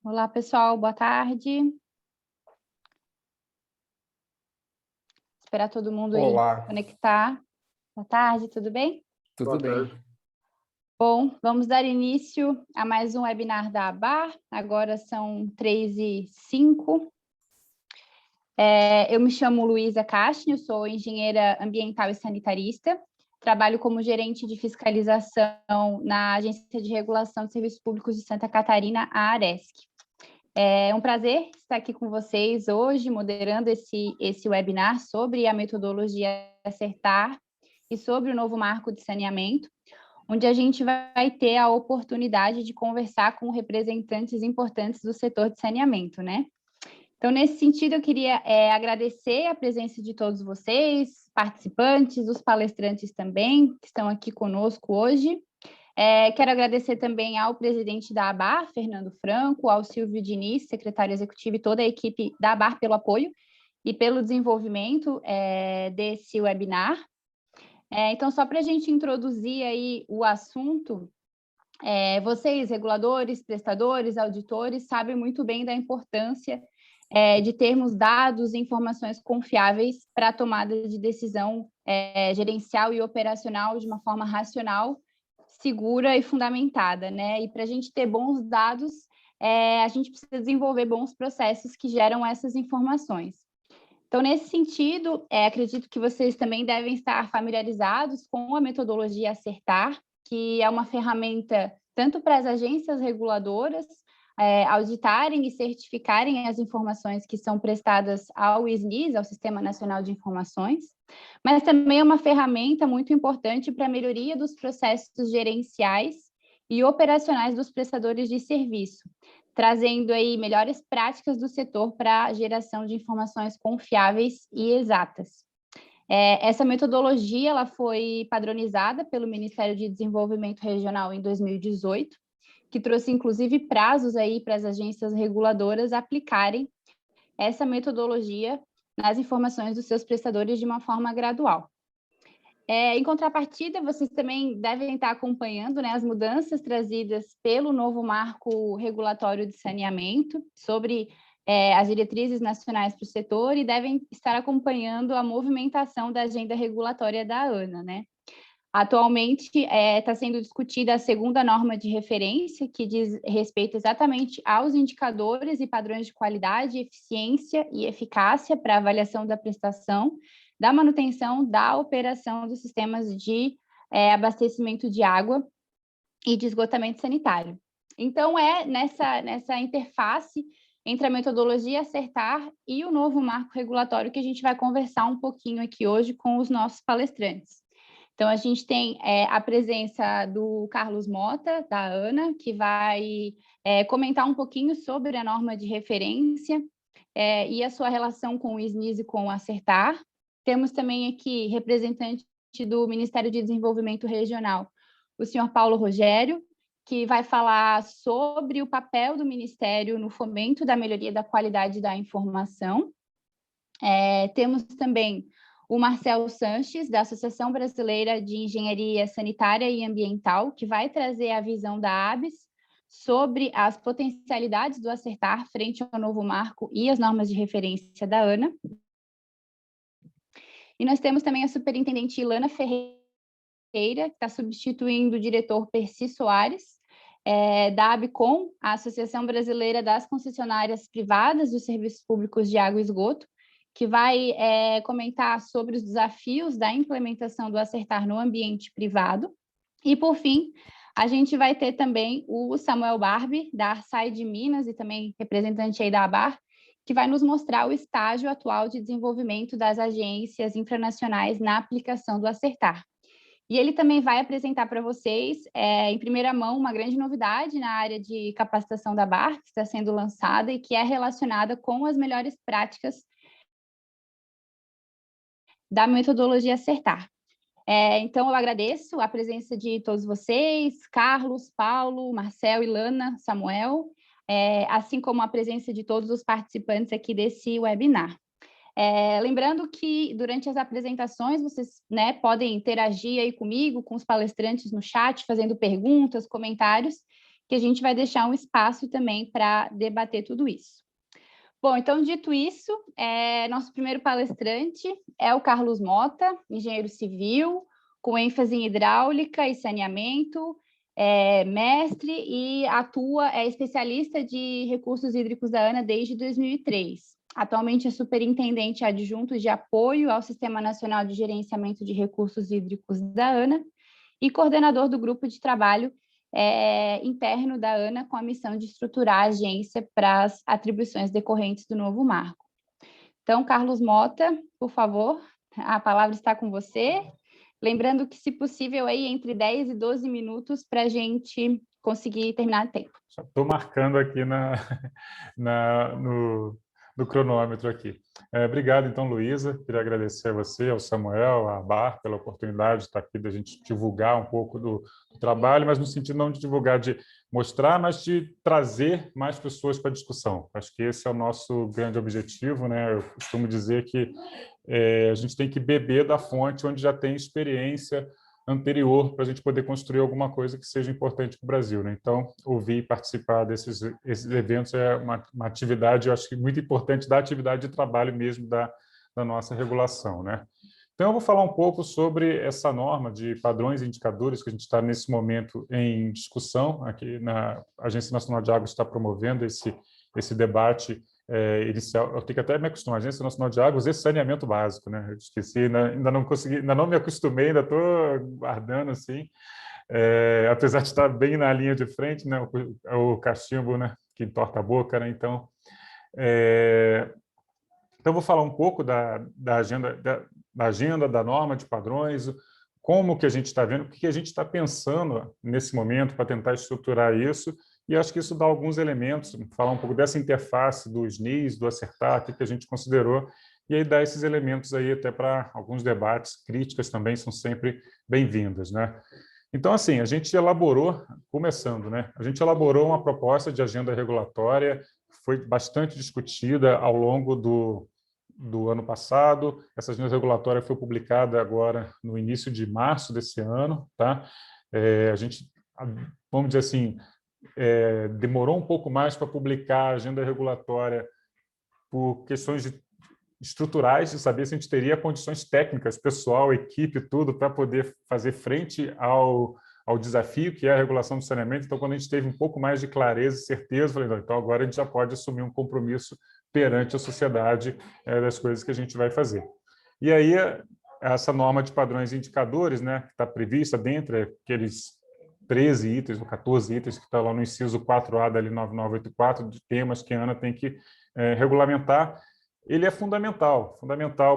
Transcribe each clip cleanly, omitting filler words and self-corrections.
Olá, pessoal, boa tarde. Esperar todo mundo aí Olá, conectar. Boa tarde, tudo bem? tudo Boa bem? tarde. Bom, vamos dar início a mais um webinar da ABAR. Agora são 3h05. Eu me chamo Luísa Castro, sou engenheira ambiental e sanitarista. Trabalho como gerente de fiscalização na Agência de Regulação de Serviços Públicos de Santa Catarina, a ARESC. É um prazer estar aqui com vocês hoje, moderando esse webinar sobre a metodologia Acertar e sobre o novo marco de saneamento, onde a gente vai ter a oportunidade de conversar com representantes importantes do setor de saneamento, né? Então, nesse sentido, eu queria agradecer a presença de todos vocês, participantes, os palestrantes também, que estão aqui conosco hoje. Quero agradecer também ao presidente da ABAR, Fernando Franco, ao Silvio Diniz, secretário executivo, e toda a equipe da ABAR pelo apoio e pelo desenvolvimento desse webinar. Então, só para a gente introduzir aí o assunto, vocês, reguladores, prestadores, auditores, sabem muito bem da importância de termos dados e informações confiáveis para a tomada de decisão gerencial e operacional de uma forma racional, segura e fundamentada, né? E para a gente ter bons dados, a gente precisa desenvolver bons processos que geram essas informações. Então, nesse sentido, acredito que vocês também devem estar familiarizados com a metodologia Acertar, que é uma ferramenta tanto para as agências reguladoras auditarem e certificarem as informações que são prestadas ao SNIS, ao Sistema Nacional de Informações, mas também é uma ferramenta muito importante para a melhoria dos processos gerenciais e operacionais dos prestadores de serviço, trazendo aí melhores práticas do setor para a geração de informações confiáveis e exatas. Essa metodologia ela foi padronizada pelo Ministério de Desenvolvimento Regional em 2018, que trouxe inclusive prazos aí para as agências reguladoras aplicarem essa metodologia nas informações dos seus prestadores de uma forma gradual. Em contrapartida, vocês também devem estar acompanhando, né, as mudanças trazidas pelo novo marco regulatório de saneamento sobre as diretrizes nacionais para o setor e devem estar acompanhando a movimentação da agenda regulatória da ANA, né? Atualmente está sendo discutida a segunda norma de referência, que diz respeito exatamente aos indicadores e padrões de qualidade, eficiência e eficácia para avaliação da prestação, da manutenção, da operação dos sistemas de abastecimento de água e de esgotamento sanitário. Então, nessa interface entre a metodologia Acertar e o novo marco regulatório que a gente vai conversar um pouquinho aqui hoje com os nossos palestrantes. Então, a gente tem a presença do Carlos Mota, da ANA, que vai comentar um pouquinho sobre a norma de referência e a sua relação com o SNIS e com o Acertar. Temos também aqui representante do Ministério de Desenvolvimento Regional, o senhor Paulo Rogério, que vai falar sobre o papel do Ministério no fomento da melhoria da qualidade da informação. Temos também o Marcelo Sanches, da Associação Brasileira de Engenharia Sanitária e Ambiental, que vai trazer a visão da ABS sobre as potencialidades do Acertar frente ao novo marco e as normas de referência da ANA. E nós temos também a superintendente Ilana Ferreira, que está substituindo o diretor Percy Soares, da ABCOM, a Associação Brasileira das Concessionárias Privadas dos Serviços Públicos de Água e Esgoto, que vai comentar sobre os desafios da implementação do Acertar no ambiente privado. E, por fim, a gente vai ter também o Samuel Barbie, da Arsai de Minas, e também representante aí da ABAR, que vai nos mostrar o estágio atual de desenvolvimento das agências infranacionais na aplicação do Acertar. E ele também vai apresentar para vocês, em primeira mão, uma grande novidade na área de capacitação da ABAR, que está sendo lançada e que é relacionada com as melhores práticas da metodologia Acertar. Então, eu agradeço a presença de todos vocês, Carlos, Paulo, Marcel, Ilana, Samuel, assim como a presença de todos os participantes aqui desse webinar. Lembrando que, durante as apresentações, vocês podem interagir aí comigo, com os palestrantes no chat, fazendo perguntas, comentários, que a gente vai deixar um espaço também para debater tudo isso. Bom, então, dito isso, nosso primeiro palestrante é o Carlos Mota, engenheiro civil, com ênfase em hidráulica e saneamento, mestre e é especialista de recursos hídricos da ANA desde 2003. Atualmente é superintendente adjunto de apoio ao Sistema Nacional de Gerenciamento de Recursos Hídricos da ANA e coordenador do grupo de trabalho interno da ANA com a missão de estruturar a agência para as atribuições decorrentes do novo marco. Então, Carlos Mota, por favor, a palavra está com você. Lembrando que, se possível, aí entre 10 e 12 minutos para a gente conseguir terminar o tempo. Já estou marcando aqui no cronômetro aqui. Obrigado, então, Luísa. Queria agradecer a você, ao Samuel, à Bar, pela oportunidade de estar aqui, da gente divulgar um pouco do trabalho, mas no sentido não de divulgar, de mostrar, mas de trazer mais pessoas para a discussão. Acho que esse é o nosso grande objetivo, né? Eu costumo dizer que a gente tem que beber da fonte onde já tem experiência anterior para a gente poder construir alguma coisa que seja importante para o Brasil, né? Então, ouvir e participar desses eventos é uma atividade, eu acho que muito importante, da atividade de trabalho mesmo da nossa regulação, né? Então, eu vou falar um pouco sobre essa norma de padrões e indicadores que a gente está, nesse momento, em discussão. Aqui na Agência Nacional de Águas está promovendo esse debate inicial. Eu tenho que até me acostumar, Agência Nacional de Águas e Saneamento Básico, né? Eu esqueci, ainda não consegui, ainda não me acostumei, ainda estou guardando, assim. Apesar de estar bem na linha de frente, né? O cachimbo, né? Que entorta a boca, né? Então, eu vou falar um pouco da agenda, da norma de padrões, como que a gente está vendo, o que a gente está pensando nesse momento para tentar estruturar isso, e acho que isso dá alguns elementos, falar um pouco dessa interface do SNIS, do Acertar, que a gente considerou, e aí dá esses elementos aí até para alguns debates, críticas também são sempre bem-vindas, né? Então, assim, a gente elaborou, começando, né? A gente elaborou uma proposta de agenda regulatória, foi bastante discutida ao longo do ano passado. Essa agenda regulatória foi publicada agora no início de março desse ano, tá? A gente, vamos dizer assim, demorou um pouco mais para publicar a agenda regulatória por questões estruturais, de saber se a gente teria condições técnicas, pessoal, equipe, tudo, para poder fazer frente ao desafio que é a regulação do saneamento. Então, quando a gente teve um pouco mais de clareza e certeza, falei, não, então agora a gente já pode assumir um compromisso perante a sociedade das coisas que a gente vai fazer. E aí, essa norma de padrões e indicadores, né, que está prevista dentro aqueles 13 itens ou 14 itens que está lá no inciso 4A da Lei 9984, de temas que a ANA tem que regulamentar, ele é fundamental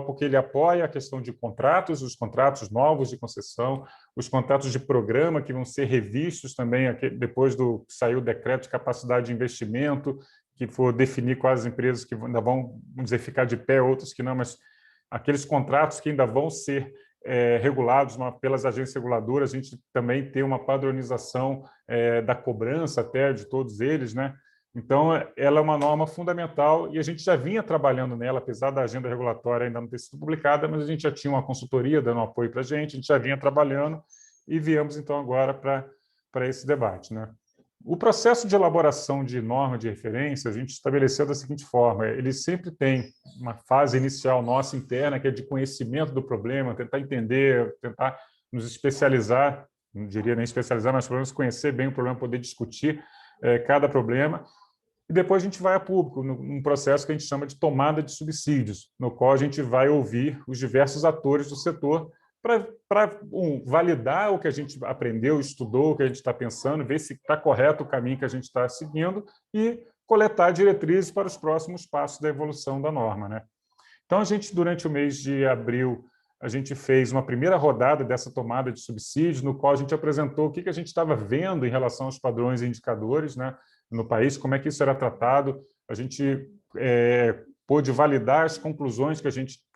porque ele apoia a questão de contratos, os contratos novos de concessão, os contratos de programa que vão ser revistos também depois do que saiu o decreto de capacidade de investimento, que for definir quais as empresas que ainda vão, vamos dizer, ficar de pé, outras que não, mas aqueles contratos que ainda vão ser regulados pelas agências reguladoras, a gente também tem uma padronização da cobrança até de todos eles, né? Então, ela é uma norma fundamental e a gente já vinha trabalhando nela, apesar da agenda regulatória ainda não ter sido publicada, mas a gente já tinha uma consultoria dando apoio para a gente já vinha trabalhando e viemos, então, agora para esse debate, né? O processo de elaboração de norma de referência, a gente estabeleceu da seguinte forma, ele sempre tem uma fase inicial nossa interna, que é de conhecimento do problema, tentar entender, tentar nos especializar, não diria nem especializar, mas pelo menos conhecer bem o problema, poder discutir cada problema. E depois a gente vai a público, num processo que a gente chama de tomada de subsídios, no qual a gente vai ouvir os diversos atores do setor para validar o que a gente aprendeu, estudou, o que a gente está pensando, ver se está correto o caminho que a gente está seguindo e coletar diretrizes para os próximos passos da evolução da norma, né? Então, a gente, durante o mês de abril, a gente fez uma primeira rodada dessa tomada de subsídios, no qual a gente apresentou o que a gente estava vendo em relação aos padrões e indicadores, né, no país, como é que isso era tratado. A gente pôde validar as conclusões que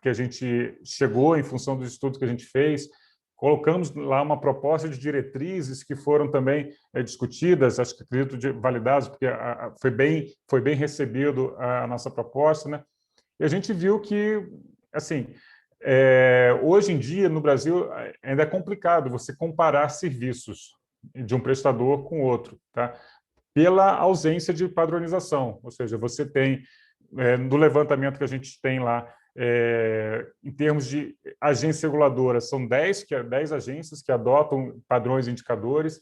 a gente chegou em função dos estudos que a gente fez. Colocamos lá uma proposta de diretrizes que foram também discutidas, acho que acredito validadas, porque foi bem recebido a nossa proposta, né? E a gente viu que, assim, hoje em dia, no Brasil, ainda é complicado você comparar serviços de um prestador com outro, tá? pela ausência de padronização, ou seja, você tem, no levantamento que a gente tem lá, em termos de agência reguladora, são 10 agências que adotam padrões e indicadores.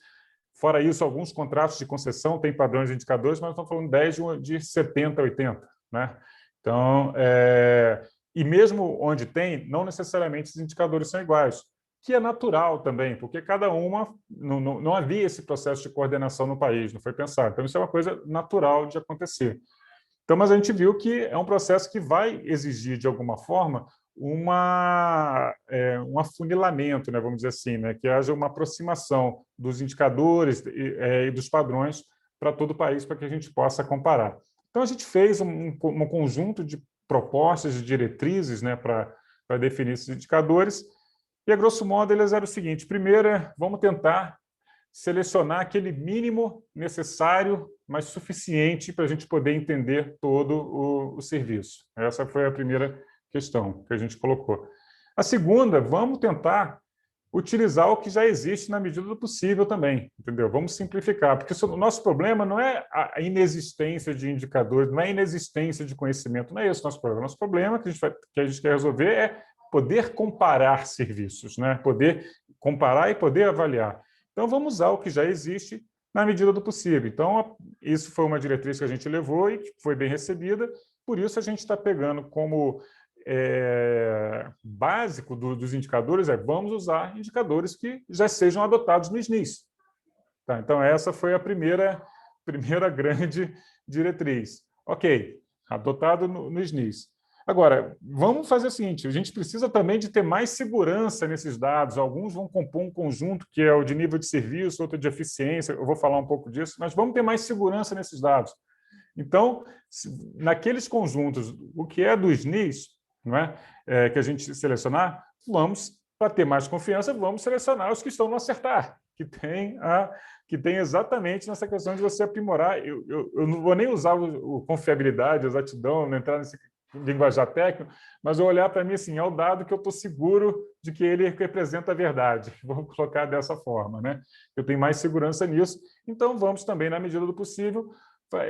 Fora isso, alguns contratos de concessão têm padrões e indicadores, mas nós estamos falando 10 de 70, 80. Né? Então, e mesmo onde tem, não necessariamente os indicadores são iguais, que é natural também, porque cada uma, não havia esse processo de coordenação no país, não foi pensado. Então, isso é uma coisa natural de acontecer. Então, mas a gente viu que é um processo que vai exigir, de alguma forma, um afunilamento, né, vamos dizer assim, né, que haja uma aproximação dos indicadores e dos padrões para todo o país, para que a gente possa comparar. Então, a gente fez um conjunto de propostas, de diretrizes, né, para definir esses indicadores, e, a grosso modo, eles eram o seguinte: primeiro, vamos tentar selecionar aquele mínimo necessário, mas suficiente para a gente poder entender todo o serviço. Essa foi a primeira questão que a gente colocou. A segunda, vamos tentar utilizar o que já existe na medida do possível também, entendeu? Vamos simplificar, porque o nosso problema não é a inexistência de indicadores, não é a inexistência de conhecimento, não é esse o nosso problema. Nosso problema que a gente quer resolver é poder comparar serviços, né? Poder comparar e poder avaliar. Então, vamos usar o que já existe na medida do possível. Então, isso foi uma diretriz que a gente levou e que foi bem recebida, por isso a gente está pegando como básico dos indicadores, vamos usar indicadores que já sejam adotados no SNIS. Tá, então, essa foi a primeira grande diretriz. Ok, adotado no SNIS. Agora, vamos fazer o seguinte, a gente precisa também de ter mais segurança nesses dados. Alguns vão compor um conjunto que é o de nível de serviço, outro de eficiência, eu vou falar um pouco disso, mas vamos ter mais segurança nesses dados. Então, naqueles conjuntos, o que é do SNIS, não é? Que a gente selecionar, para ter mais confiança, vamos selecionar os que estão no acertar, que tem exatamente nessa questão de você aprimorar. Eu não vou nem usar o confiabilidade, exatidão, não entrar nesse linguajar técnico, mas eu olhar para mim assim, é o dado que eu estou seguro de que ele representa a verdade. Vamos colocar dessa forma, né? Eu tenho mais segurança nisso, então vamos também, na medida do possível,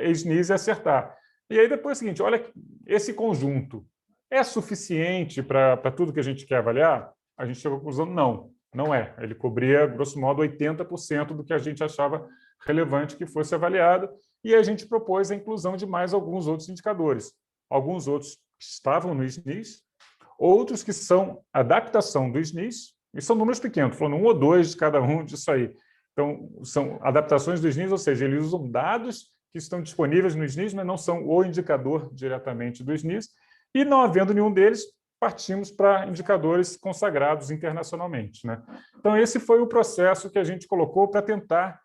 SNIS e acertar. E aí depois é o seguinte, olha, esse conjunto é suficiente para tudo que a gente quer avaliar? A gente chegou à conclusão, não é. Ele cobria, grosso modo, 80% do que a gente achava relevante que fosse avaliado, e a gente propôs a inclusão de mais alguns outros indicadores. Alguns outros estavam no SNIS, outros que são adaptação do SNIS, e são números pequenos, falando 1 ou 2 de cada um disso aí. Então, são adaptações do SNIS, ou seja, eles usam dados que estão disponíveis no SNIS, mas não são o indicador diretamente do SNIS, e não havendo nenhum deles, partimos para indicadores consagrados internacionalmente, né? Então, esse foi o processo que a gente colocou para tentar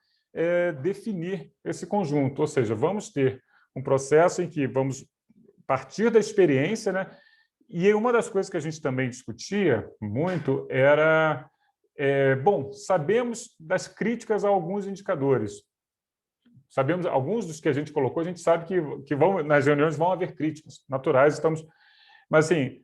definir esse conjunto, ou seja, vamos ter um processo em que vamos partir da experiência, né? E uma das coisas que a gente também discutia muito era, sabemos das críticas a alguns indicadores. Sabemos, alguns dos que a gente colocou, a gente sabe que nas reuniões vão haver críticas naturais, mas assim,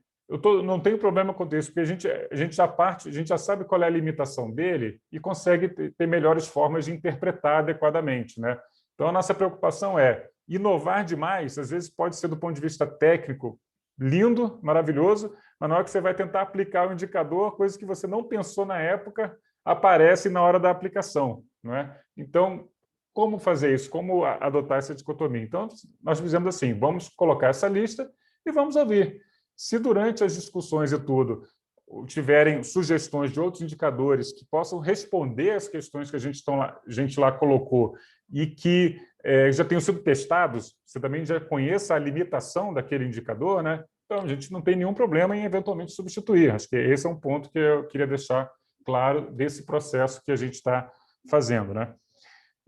não tenho problema com isso, porque a gente já sabe qual é a limitação dele e consegue ter melhores formas de interpretar adequadamente, né? Então, a nossa preocupação é inovar demais, às vezes pode ser do ponto de vista técnico lindo, maravilhoso, mas na hora que você vai tentar aplicar o indicador, coisas que você não pensou na época aparecem na hora da aplicação, não é? Então, como fazer isso? Como adotar essa dicotomia? Então, nós fizemos assim, vamos colocar essa lista e vamos ouvir. Se durante as discussões e tudo tiverem sugestões de outros indicadores que possam responder às questões que a gente lá colocou e que já tenham sido testados, você também já conheça a limitação daquele indicador, né? Então, a gente não tem nenhum problema em eventualmente substituir. Acho que esse é um ponto que eu queria deixar claro desse processo que a gente está fazendo, né?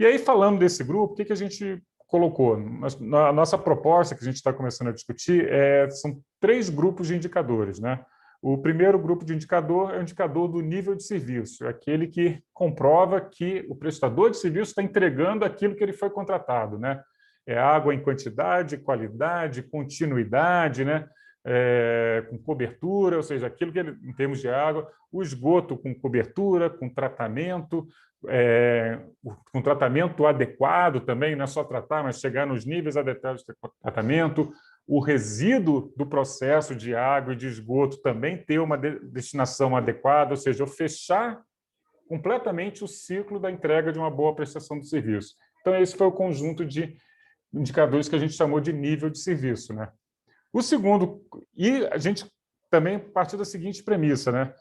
E aí, falando desse grupo, o que a gente colocou? A nossa proposta, que a gente está começando a discutir, são 3 grupos de indicadores, né? O primeiro grupo de indicador é o indicador do nível de serviço, aquele que comprova que o prestador de serviço está entregando aquilo que ele foi contratado, né? É água em quantidade, qualidade, continuidade, né? Com cobertura, ou seja, aquilo que ele, em termos de água, o esgoto com cobertura, com tratamento, com tratamento adequado também, não é só tratar, mas chegar nos níveis adequados de tratamento, o resíduo do processo de água e de esgoto também ter uma destinação adequada, ou seja, eu fechar completamente o ciclo da entrega de uma boa prestação de serviço. Então, esse foi o conjunto de indicadores que a gente chamou de nível de serviço, né? O segundo, e a gente também partiu da seguinte premissa, né?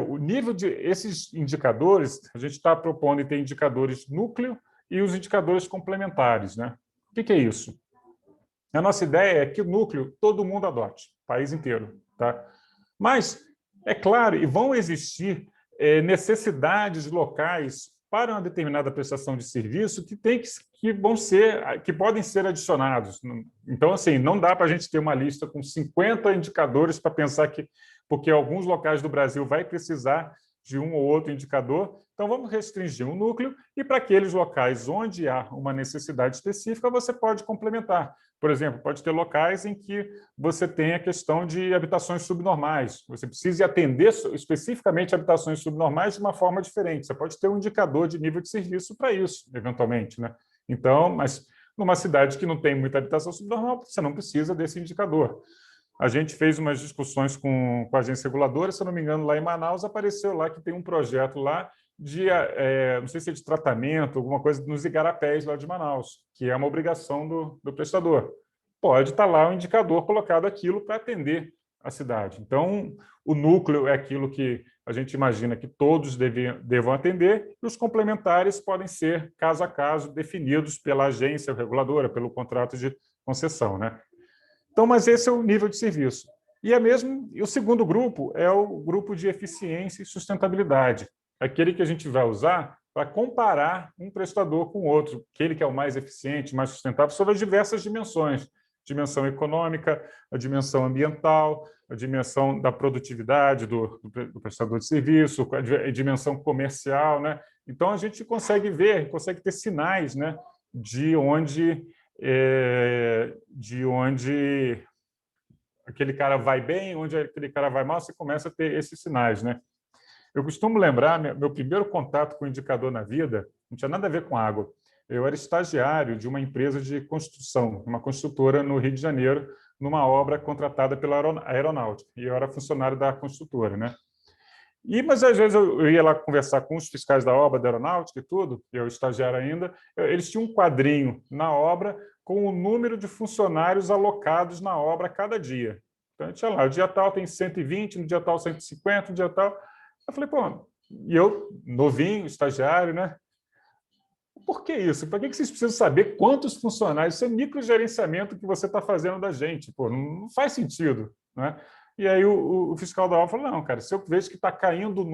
O nível de esses indicadores, a gente está propondo ter indicadores núcleo e os indicadores complementares, né? O que é isso? A nossa ideia é que o núcleo todo mundo adote, o país inteiro, tá? Mas é claro, e vão existir necessidades locais para uma determinada prestação de serviço que podem ser adicionados. Então, assim, não dá para a gente ter uma lista com 50 indicadores para pensar que, porque alguns locais do Brasil vai precisar de um ou outro indicador, então vamos restringir um núcleo e para aqueles locais onde há uma necessidade específica, você pode complementar. Por exemplo, pode ter locais em que você tem a questão de habitações subnormais. Você precisa atender especificamente habitações subnormais de uma forma diferente. Você pode ter um indicador de nível de serviço para isso, eventualmente, né? Então, mas numa cidade que não tem muita habitação subnormal, você não precisa desse indicador. A gente fez umas discussões com a agência reguladora, se eu não me engano, lá em Manaus, apareceu lá que tem um projeto lá de, não sei se é de tratamento, alguma coisa nos igarapés lá de Manaus, que é uma obrigação do prestador. Pode estar lá o indicador colocado aquilo para atender a cidade. Então, o núcleo é aquilo que a gente imagina que todos devam atender, e os complementares podem ser, caso a caso, definidos pela agência reguladora, pelo contrato de concessão, né? Então, mas esse é o nível de serviço. E o segundo grupo é o grupo de eficiência e sustentabilidade, aquele que a gente vai usar para comparar um prestador com o outro, aquele que é o mais eficiente, mais sustentável, sobre as diversas dimensões. Dimensão econômica, a dimensão ambiental, a dimensão da produtividade do prestador de serviço, a dimensão comercial, né? Então, a gente consegue ver, consegue ter sinais, né, de onde aquele cara vai bem, onde aquele cara vai mal, você começa a ter esses sinais, né? Eu costumo lembrar, meu primeiro contato com o indicador na vida não tinha nada a ver com água. Eu era estagiário de uma empresa de construção, uma construtora no Rio de Janeiro, numa obra contratada pela aeronáutica, e eu era funcionário da construtora, né? Mas às vezes eu ia lá conversar com os fiscais da obra, da aeronáutica e tudo, eu estagiário ainda, eles tinham um quadrinho na obra com o número de funcionários alocados na obra a cada dia. Então, tinha lá, o dia tal tem 120, no dia tal 150, no dia tal... Eu falei, pô, e eu, novinho, estagiário, né? Por que isso? Para que vocês precisam saber quantos funcionários? Isso é microgerenciamento que você está fazendo da gente. Pô, não faz sentido, né? E aí o fiscal da obra falou, não, cara, se eu vejo que está caindo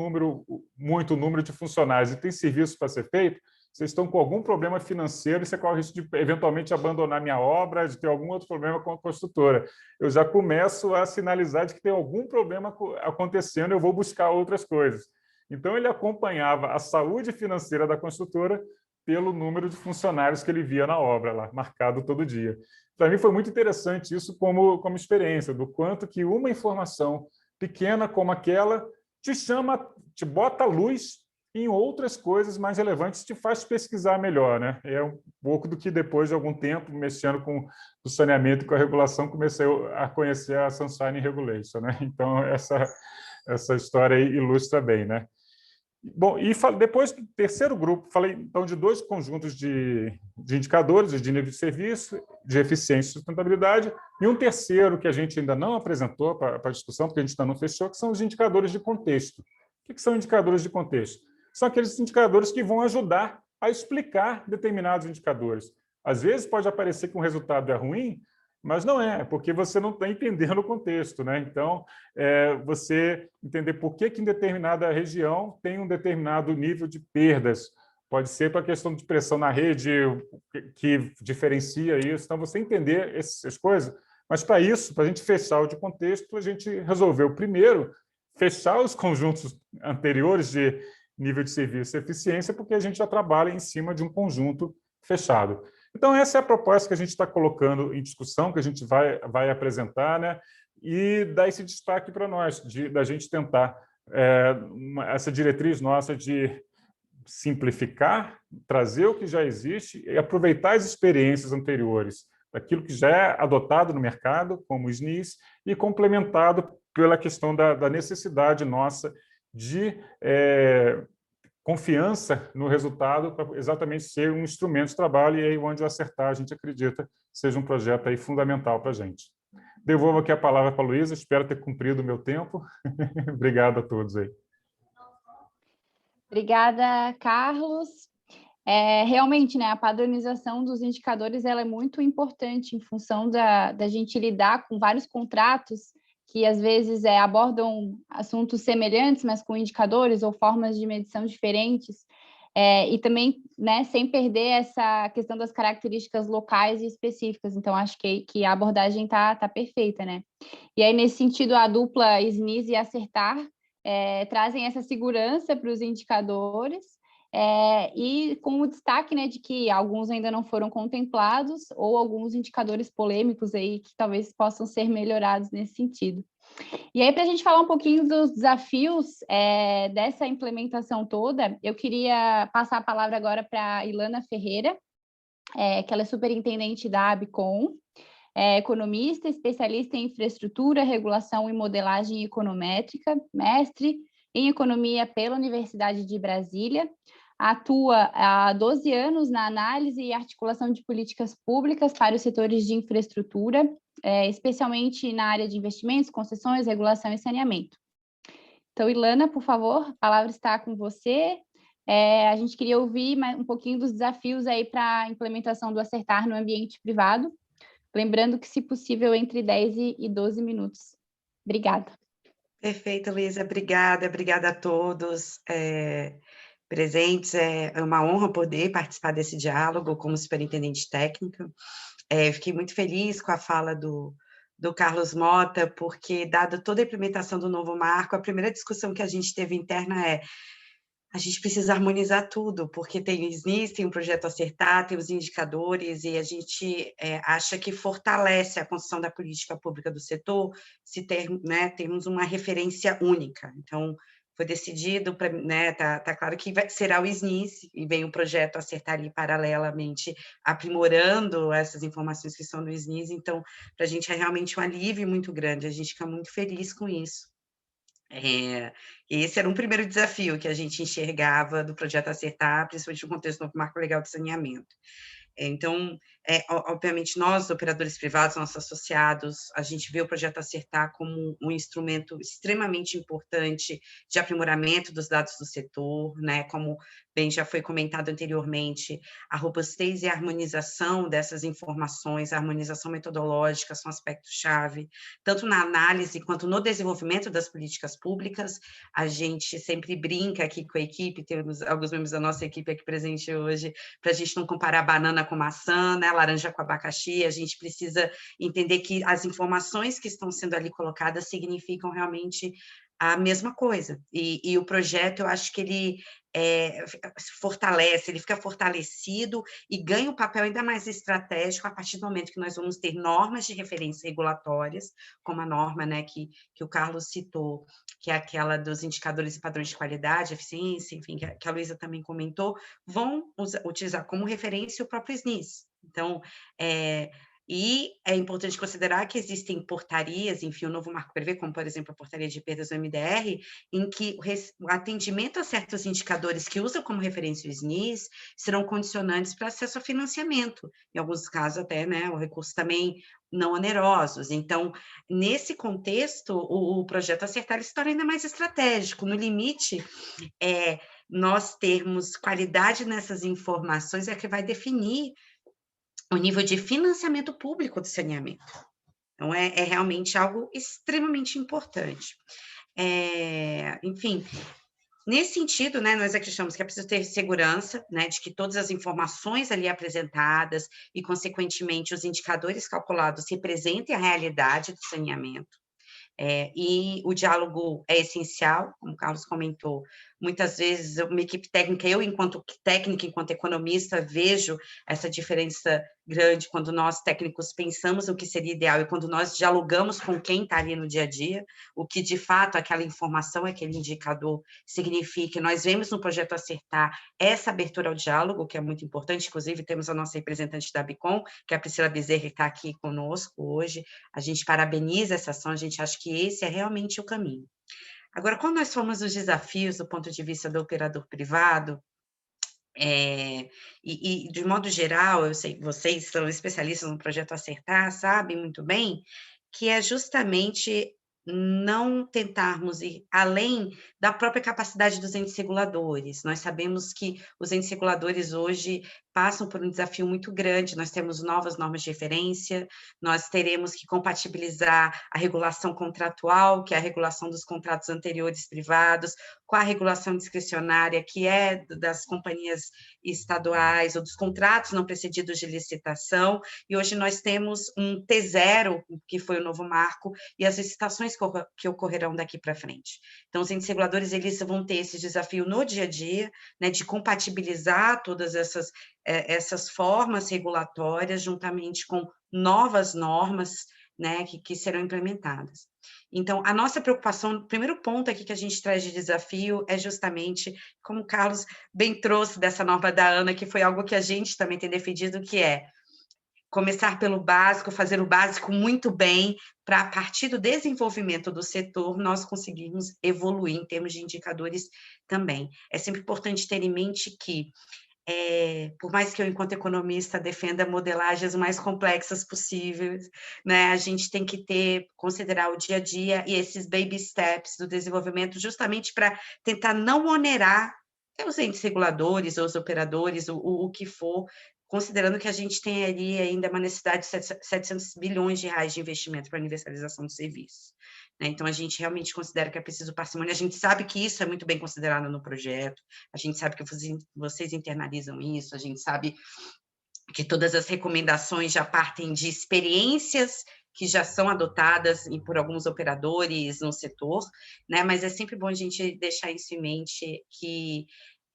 muito o número de funcionários e tem serviço para ser feito, vocês estão com algum problema financeiro e você corre o risco de eventualmente abandonar minha obra, de ter algum outro problema com a construtora. Eu já começo a sinalizar de que tem algum problema acontecendo, eu vou buscar outras coisas. Então, ele acompanhava a saúde financeira da construtora pelo número de funcionários que ele via na obra lá, marcado todo dia. Para mim foi muito interessante isso como experiência, do quanto que uma informação pequena como aquela te bota a luz em outras coisas mais relevantes, te faz pesquisar melhor, né? É um pouco do que depois de algum tempo, mexendo com o saneamento e com a regulação, comecei a conhecer a Sunshine Regulation, né? Então, essa história aí ilustra bem, né? Bom, e depois do terceiro grupo, falei então de dois conjuntos de indicadores, de nível de serviço, de eficiência e sustentabilidade, e um terceiro que a gente ainda não apresentou para a discussão, porque a gente ainda não fechou, que são os indicadores de contexto. O que são indicadores de contexto? São aqueles indicadores que vão ajudar a explicar determinados indicadores. Às vezes pode aparecer que um resultado é ruim, mas não é, porque você não está entendendo o contexto, né? Então, você entender por que em determinada região tem um determinado nível de perdas. Pode ser para a questão de pressão na rede que diferencia isso. Então, você entender essas coisas. Mas, para isso, para a gente fechar o de contexto, a gente resolveu, primeiro, fechar os conjuntos anteriores de nível de serviço e eficiência, porque a gente já trabalha em cima de um conjunto fechado. Então, essa é a proposta que a gente está colocando em discussão, que a gente vai apresentar, né? E dar esse destaque para nós, da gente tentar essa diretriz nossa de simplificar, trazer o que já existe e aproveitar as experiências anteriores, daquilo que já é adotado no mercado, como o SNIS, e complementado pela questão da necessidade nossa de confiança no resultado para exatamente ser um instrumento de trabalho, e aí onde o Acertar, a gente acredita, seja um projeto aí fundamental para a gente. Devolvo aqui a palavra para a Luísa, espero ter cumprido o meu tempo. Obrigado a todos aí. Obrigada, Carlos. Realmente, né, a padronização dos indicadores ela é muito importante em função da gente lidar com vários contratos que, às vezes, abordam assuntos semelhantes, mas com indicadores ou formas de medição diferentes, e também, né, sem perder essa questão das características locais e específicas. Então, acho que a abordagem está perfeita, né? E aí, nesse sentido, a dupla SNIS e Acertar trazem essa segurança para os indicadores, e com o destaque, né, de que alguns ainda não foram contemplados ou alguns indicadores polêmicos aí que talvez possam ser melhorados nesse sentido. E aí, para a gente falar um pouquinho dos desafios dessa implementação toda, eu queria passar a palavra agora para a Ilana Ferreira, que ela é superintendente da ABCOM, economista, especialista em infraestrutura, regulação e modelagem econométrica, mestre em economia pela Universidade de Brasília, atua há 12 anos na análise e articulação de políticas públicas para os setores de infraestrutura, especialmente na área de investimentos, concessões, regulação e saneamento. Então, Ilana, por favor, a palavra está com você. A gente queria ouvir um pouquinho dos desafios aí para a implementação do Acertar no ambiente privado, lembrando que, se possível, entre 10 e 12 minutos. Obrigada. Perfeito, Luísa. Obrigada a todos presentes. É uma honra poder participar desse diálogo como superintendente técnico. Fiquei muito feliz com a fala do Carlos Mota, porque, dada toda a implementação do novo marco, a primeira discussão que a gente teve interna a gente precisa harmonizar tudo, porque tem o SNIS, tem o projeto Acertar, tem os indicadores, e a gente acha que fortalece a construção da política pública do setor se termos uma referência única. Então, foi decidido, tá claro que será o SNIS, e vem o projeto Acertar ali paralelamente, aprimorando essas informações que são do SNIS, então, para a gente é realmente um alívio muito grande, a gente fica muito feliz com isso. Esse era um primeiro desafio que a gente enxergava do projeto Acertar, principalmente no contexto do novo marco legal de saneamento. Então, obviamente, nós, operadores privados, nossos associados, a gente vê o projeto Acertar como um instrumento extremamente importante de aprimoramento dos dados do setor, né? Como bem já foi comentado anteriormente, a robustez e a harmonização dessas informações, a harmonização metodológica são aspectos-chave, tanto na análise quanto no desenvolvimento das políticas públicas. A gente sempre brinca aqui com a equipe, temos alguns membros da nossa equipe aqui presente hoje, para a gente não comparar banana com maçã, né, laranja com abacaxi, a gente precisa entender que as informações que estão sendo ali colocadas significam realmente a mesma coisa, e o projeto, eu acho que ele fortalece, ele fica fortalecido e ganha um papel ainda mais estratégico a partir do momento que nós vamos ter normas de referência regulatórias, como a norma, né, que o Carlos citou, que é aquela dos indicadores e padrões de qualidade, eficiência, enfim, que a Luísa também comentou, vão utilizar como referência o próprio SNIS. Então, e é importante considerar que existem portarias, enfim, o novo marco prevê, como, por exemplo, a portaria de perdas do MDR, em que o atendimento a certos indicadores que usam como referência o SNIS serão condicionantes para acesso a financiamento, em alguns casos até, né, o recurso também não onerosos. Então, nesse contexto, o projeto Acertar se torna ainda mais estratégico. No limite, nós termos qualidade nessas informações é que vai definir o nível de financiamento público do saneamento. Então, é realmente algo extremamente importante. Enfim, nesse sentido, né, nós acreditamos que é preciso ter segurança, né, de que todas as informações ali apresentadas e, consequentemente, os indicadores calculados representem a realidade do saneamento. E o diálogo é essencial, como o Carlos comentou. Muitas vezes, uma equipe técnica, eu, enquanto técnica, enquanto economista, vejo essa diferença grande quando nós, técnicos, pensamos o que seria ideal e quando nós dialogamos com quem está ali no dia a dia, o que, de fato, aquela informação, aquele indicador significa. Nós vemos no Projeto Acertar essa abertura ao diálogo, que é muito importante. Inclusive, temos a nossa representante da Bicom, que é a Priscila Bezerra, que está aqui conosco hoje. A gente parabeniza essa ação, a gente acha que esse é realmente o caminho. Agora, quando nós formos os desafios do ponto de vista do operador privado, de modo geral, eu sei que vocês são especialistas no Projeto Acertar, sabem muito bem, que é justamente não tentarmos ir além da própria capacidade dos entes reguladores. Nós sabemos que os entes reguladores hoje passam por um desafio muito grande, nós temos novas normas de referência, nós teremos que compatibilizar a regulação contratual, que é a regulação dos contratos anteriores privados, com a regulação discricionária, que é das companhias estaduais, ou dos contratos não precedidos de licitação, e hoje nós temos um T0, que foi o novo marco, e as licitações que ocorrerão daqui para frente. Então, os entes reguladores, eles vão ter esse desafio no dia a dia, né, de compatibilizar todas essas formas regulatórias juntamente com novas normas, né, que serão implementadas. Então, a nossa preocupação, o primeiro ponto aqui que a gente traz de desafio é justamente, como o Carlos bem trouxe dessa norma da ANA, que foi algo que a gente também tem defendido, que é começar pelo básico, fazer o básico muito bem, para, a partir do desenvolvimento do setor, nós conseguirmos evoluir em termos de indicadores também. É sempre importante ter em mente que, por mais que eu, enquanto economista, defenda modelagens mais complexas possíveis, né, a gente tem que considerar o dia a dia e esses baby steps do desenvolvimento, justamente para tentar não onerar os entes reguladores, ou os operadores, o que for, considerando que a gente tem ali ainda uma necessidade de 700 bilhões de reais de investimento para a universalização do serviço. Né? Então, a gente realmente considera que é preciso parcimônia, a gente sabe que isso é muito bem considerado no projeto, a gente sabe que vocês internalizam isso, a gente sabe que todas as recomendações já partem de experiências que já são adotadas por alguns operadores no setor, né? Mas é sempre bom a gente deixar isso em mente, que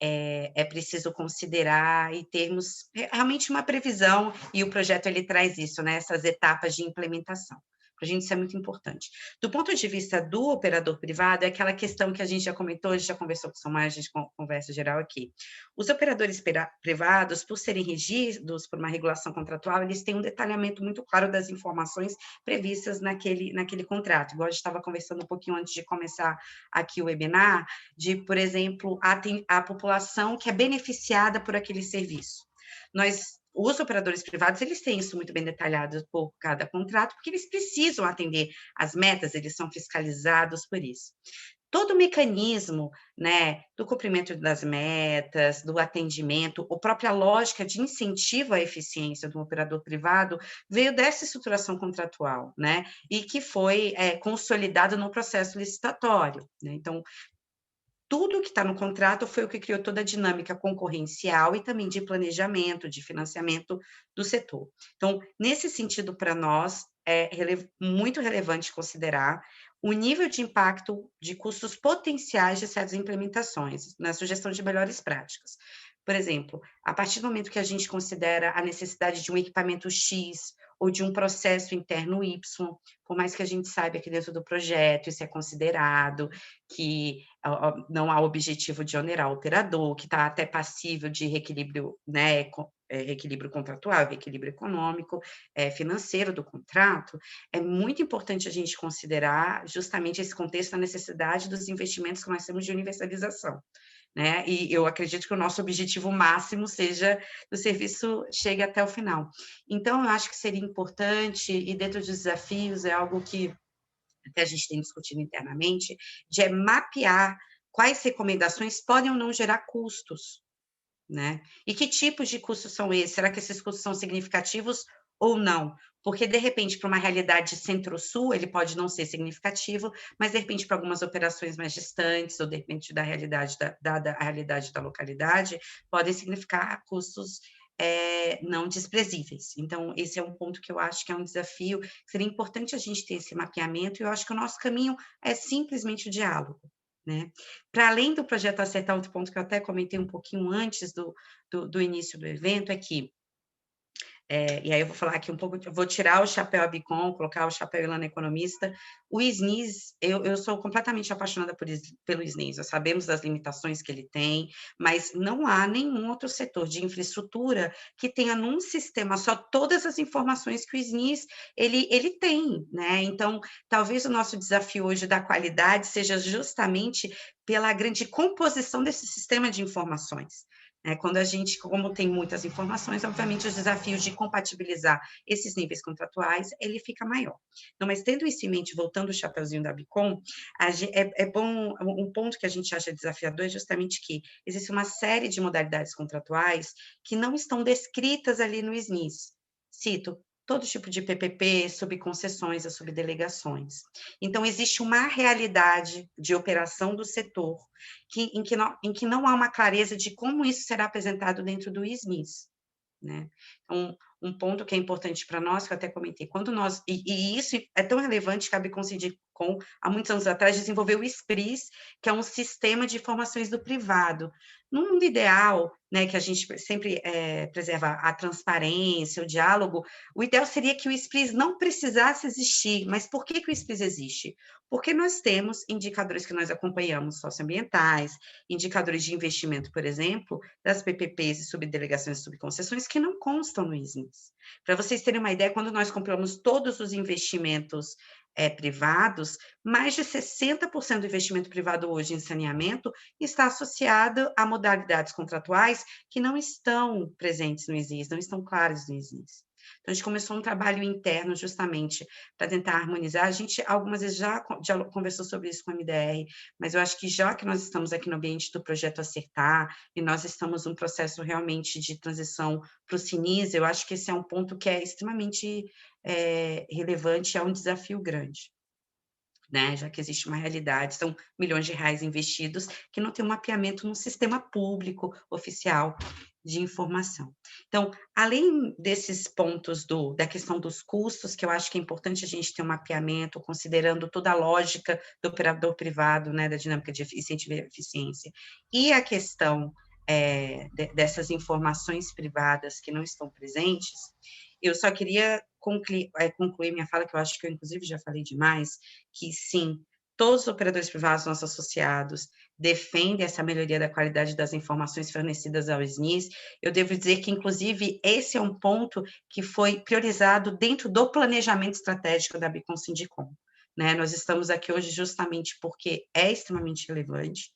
é preciso considerar e termos realmente uma previsão, e o projeto ele traz isso, né? Essas etapas de implementação. Para a gente isso é muito importante. Do ponto de vista do operador privado, é aquela questão que a gente já comentou, a gente já conversou com o Samar, a gente conversa geral aqui. Os operadores privados, por serem regidos por uma regulação contratual, eles têm um detalhamento muito claro das informações previstas naquele contrato. Igual a gente estava conversando um pouquinho antes de começar aqui o webinar, de, por exemplo, a população que é beneficiada por aquele serviço. Os operadores privados, eles têm isso muito bem detalhado por cada contrato, porque eles precisam atender as metas, eles são fiscalizados por isso. Todo o mecanismo, né, do cumprimento das metas, do atendimento, a própria lógica de incentivo à eficiência do operador privado veio dessa estruturação contratual, né, e que foi consolidada no processo licitatório, né? Então, tudo que está no contrato foi o que criou toda a dinâmica concorrencial e também de planejamento, de financiamento do setor. Então, nesse sentido, para nós, é muito relevante considerar o nível de impacto de custos potenciais de certas implementações, na sugestão de melhores práticas. Por exemplo, a partir do momento que a gente considera a necessidade de um equipamento X ou de um processo interno Y, por mais que a gente saiba que dentro do projeto isso é considerado, que não há objetivo de onerar o operador, que está até passível de reequilíbrio, né, reequilíbrio contratual, reequilíbrio econômico, financeiro do contrato, é muito importante a gente considerar justamente esse contexto da necessidade dos investimentos que nós temos de universalização. Né? E eu acredito que o nosso objetivo máximo seja o serviço chegue até o final. Então, eu acho que seria importante, e dentro dos desafios, é algo que até a gente tem discutido internamente, de mapear quais recomendações podem ou não gerar custos, né? E que tipos de custos são esses? Será que esses custos são significativos ou não? Porque, de repente, para uma realidade centro-sul, ele pode não ser significativo, mas, de repente, para algumas operações mais distantes, ou, de repente, da realidade, dada a realidade da localidade, podem significar custos não desprezíveis. Então, esse é um ponto que eu acho que é um desafio, seria importante a gente ter esse mapeamento, e eu acho que o nosso caminho é simplesmente o diálogo. Né? Para além do projeto Acertar, outro ponto que eu até comentei um pouquinho antes do início do evento, é que e aí eu vou falar aqui um pouco, vou tirar o chapéu Abicom, colocar o chapéu Ilana Economista. O SNIS, eu sou completamente apaixonada pelo SNIS, nós sabemos das limitações que ele tem, mas não há nenhum outro setor de infraestrutura que tenha num sistema só todas as informações que o SNIS ele tem, né? Então, talvez o nosso desafio hoje da qualidade seja justamente pela grande composição desse sistema de informações. Quando a gente, como tem muitas informações, obviamente os desafios de compatibilizar esses níveis contratuais, ele fica maior. Então, mas tendo isso em mente, voltando o chapeuzinho da Abicom, é bom, um ponto que a gente acha desafiador é justamente que existe uma série de modalidades contratuais que não estão descritas ali no SNIS. Cito, todo tipo de PPP, subconcessões, as subdelegações. Então, existe uma realidade de operação do setor em que não há uma clareza de como isso será apresentado dentro do SNIS, né? Então, um ponto que é importante para nós, que eu até comentei, quando nós, e isso é tão relevante que a Abicom Sindicom, há muitos anos atrás, desenvolveu o SPRIS, que é um sistema de informações do privado. No mundo ideal, né, que a gente sempre preserva a transparência, o diálogo, o ideal seria que o SPRIS não precisasse existir. Mas por que o SPRIS existe? Porque nós temos indicadores que nós acompanhamos, socioambientais, indicadores de investimento, por exemplo, das PPPs e subdelegações e subconcessões que não constam no SNIS. Para vocês terem uma ideia, quando nós compramos todos os investimentos privados, mais de 60% do investimento privado hoje em saneamento está associado a modalidades contratuais que não estão presentes no SNIS, não estão claras no SNIS. Então, a gente começou um trabalho interno justamente para tentar harmonizar. A gente, algumas vezes, já conversou sobre isso com a MDR, mas eu acho que já que nós estamos aqui no ambiente do Projeto Acertar, e nós estamos num processo realmente de transição para o CINIS, eu acho que esse é um ponto que é extremamente relevante, é um desafio grande. Né, já que existe uma realidade, são milhões de reais investidos que não tem um mapeamento num sistema público, oficial, de informação. Então, além desses pontos da questão dos custos, que eu acho que é importante a gente ter um mapeamento, considerando toda a lógica do operador privado, né, da dinâmica de incentivo e eficiência, e a questão dessas informações privadas que não estão presentes, eu só queria concluir minha fala, que eu acho que eu, inclusive, já falei demais, que, sim, todos os operadores privados, nossos associados, defendem essa melhoria da qualidade das informações fornecidas ao SNIS. Eu devo dizer que, inclusive, esse é um ponto que foi priorizado dentro do planejamento estratégico da Abicom Sindicom. Né? Nós estamos aqui hoje justamente porque é extremamente relevante,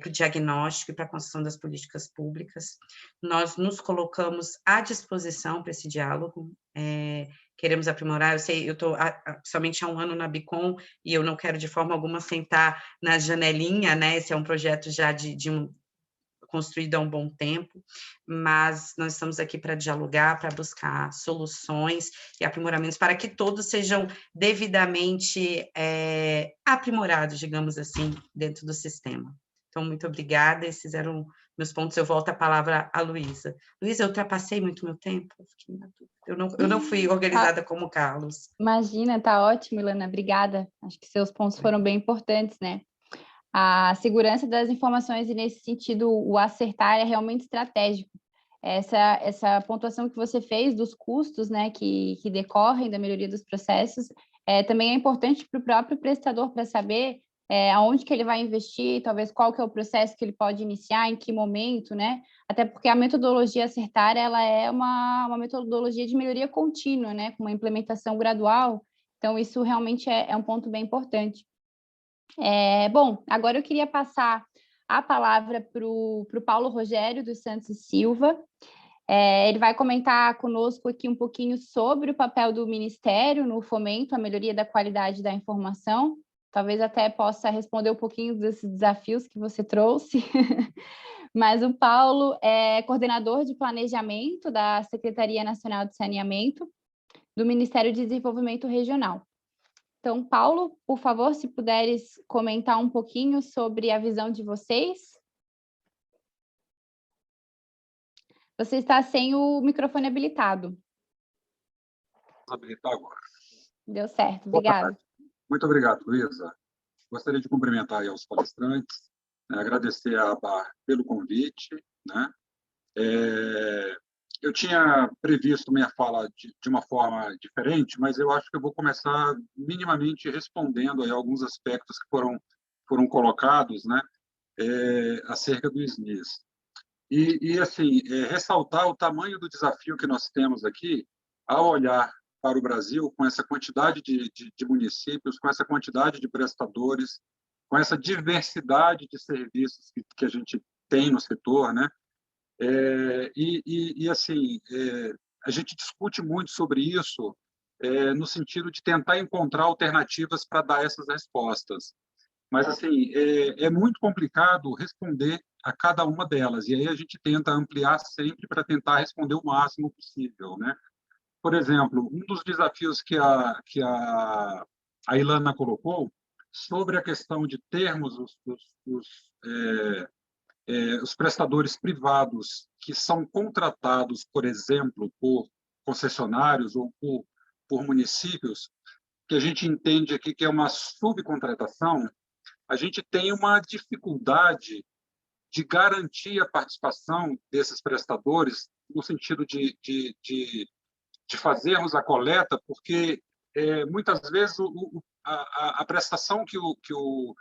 para o diagnóstico e para a construção das políticas públicas. Nós nos colocamos à disposição para esse diálogo, queremos aprimorar. Eu sei, eu estou somente há um ano na Abicom e eu não quero de forma alguma sentar na janelinha, né? Esse é um projeto já construído há um bom tempo, mas nós estamos aqui para dialogar, para buscar soluções e aprimoramentos para que todos sejam devidamente aprimorados, digamos assim, dentro do sistema. Então, muito obrigada, esses eram meus pontos. Eu volto a palavra à Luísa. Luísa, eu ultrapassei muito meu tempo? Eu não fui organizada como o Carlos. Imagina, tá ótimo, Ilana, obrigada. Acho que seus pontos foram bem importantes, né? A segurança das informações, e nesse sentido, o acertar é realmente estratégico. Essa pontuação que você fez dos custos, né, que decorrem da melhoria dos processos, também é importante para o próprio prestador, para saber aonde que ele vai investir, talvez qual que é o processo que ele pode iniciar, em que momento, né? Até porque a metodologia Acertar, ela é uma metodologia de melhoria contínua, né, com uma implementação gradual. Então, isso realmente é um ponto bem importante. Bom, agora eu queria passar a palavra para o Paulo Rogério dos Santos e Silva. Ele vai comentar conosco aqui um pouquinho sobre o papel do Ministério no fomento à melhoria da qualidade da informação. Talvez até possa responder um pouquinho desses desafios que você trouxe. Mas o Paulo é coordenador de planejamento da Secretaria Nacional de Saneamento do Ministério de Desenvolvimento Regional. Então, Paulo, por favor, se puderes comentar um pouquinho sobre a visão de vocês. Você está sem o microfone habilitado. Vou habilitar agora. Deu certo, obrigada. Muito obrigado, Luísa. Gostaria de cumprimentar aí aos palestrantes, né, agradecer a ABAR pelo convite, né? Eu tinha previsto minha fala de uma forma diferente, mas eu acho que eu vou começar minimamente respondendo aí alguns aspectos que foram colocados, né, acerca do SNIS. Assim, ressaltar o tamanho do desafio que nós temos aqui ao olhar para o Brasil com essa quantidade de municípios, com essa quantidade de prestadores, com essa diversidade de serviços que a gente tem no setor, né? Assim, a gente discute muito sobre isso no sentido de tentar encontrar alternativas para dar essas respostas. Mas, assim, é muito complicado responder a cada uma delas, e aí a gente tenta ampliar sempre para tentar responder o máximo possível, né? Por exemplo, um dos desafios que a Ilana colocou sobre a questão de termos os prestadores privados que são contratados, por exemplo, por concessionários ou por municípios, que a gente entende aqui que é uma subcontratação, a gente tem uma dificuldade de garantir a participação desses prestadores no sentido de fazermos a coleta, porque muitas vezes a prestação que o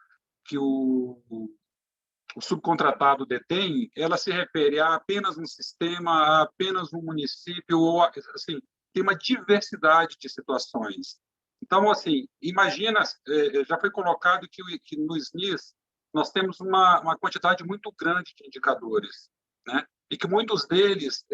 subcontratado detém, ela se refere a apenas um sistema, a apenas um município, ou assim, tem uma diversidade de situações. Então, assim, imagina, já foi colocado que no SNIS nós temos uma quantidade muito grande de indicadores, né? E que muitos deles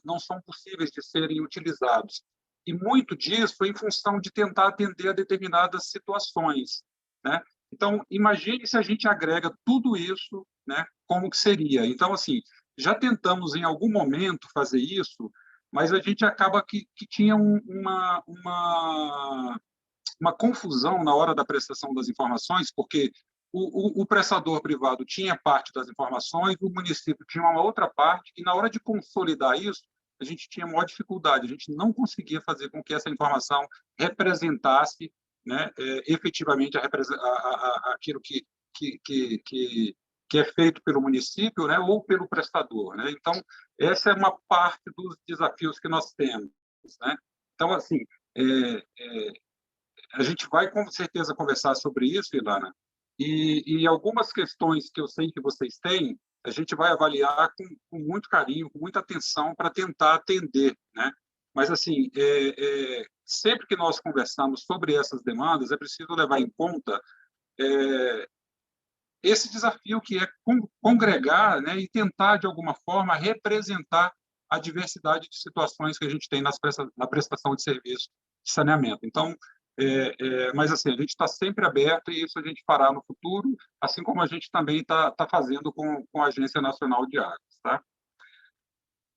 não são possíveis de serem utilizados. E muito disso em função de tentar atender a determinadas situações, né? Então, imagine se a gente agrega tudo isso, né? Como que seria? Então, assim, já tentamos em algum momento fazer isso, mas a gente acaba que tinha uma confusão na hora da prestação das informações, porque o prestador privado tinha parte das informações, o município tinha uma outra parte, e na hora de consolidar isso, a gente tinha maior dificuldade, a gente não conseguia fazer com que essa informação representasse, né, efetivamente aquilo que é feito pelo município, né, ou pelo prestador, né? Então, essa é uma parte dos desafios que nós temos, né? Então, assim, a gente vai com certeza conversar sobre isso, Ilana, e algumas questões que eu sei que vocês têm, a gente vai avaliar com muito carinho, com muita atenção para tentar atender, né? Mas, assim, sempre que nós conversamos sobre essas demandas, é preciso levar em conta esse desafio que é congregar, né, e tentar, de alguma forma, representar a diversidade de situações que a gente tem na prestação de serviço de saneamento. Então, mas assim, a gente está sempre aberto e isso a gente fará no futuro, assim como a gente também está fazendo com a Agência Nacional de Águas. Tá?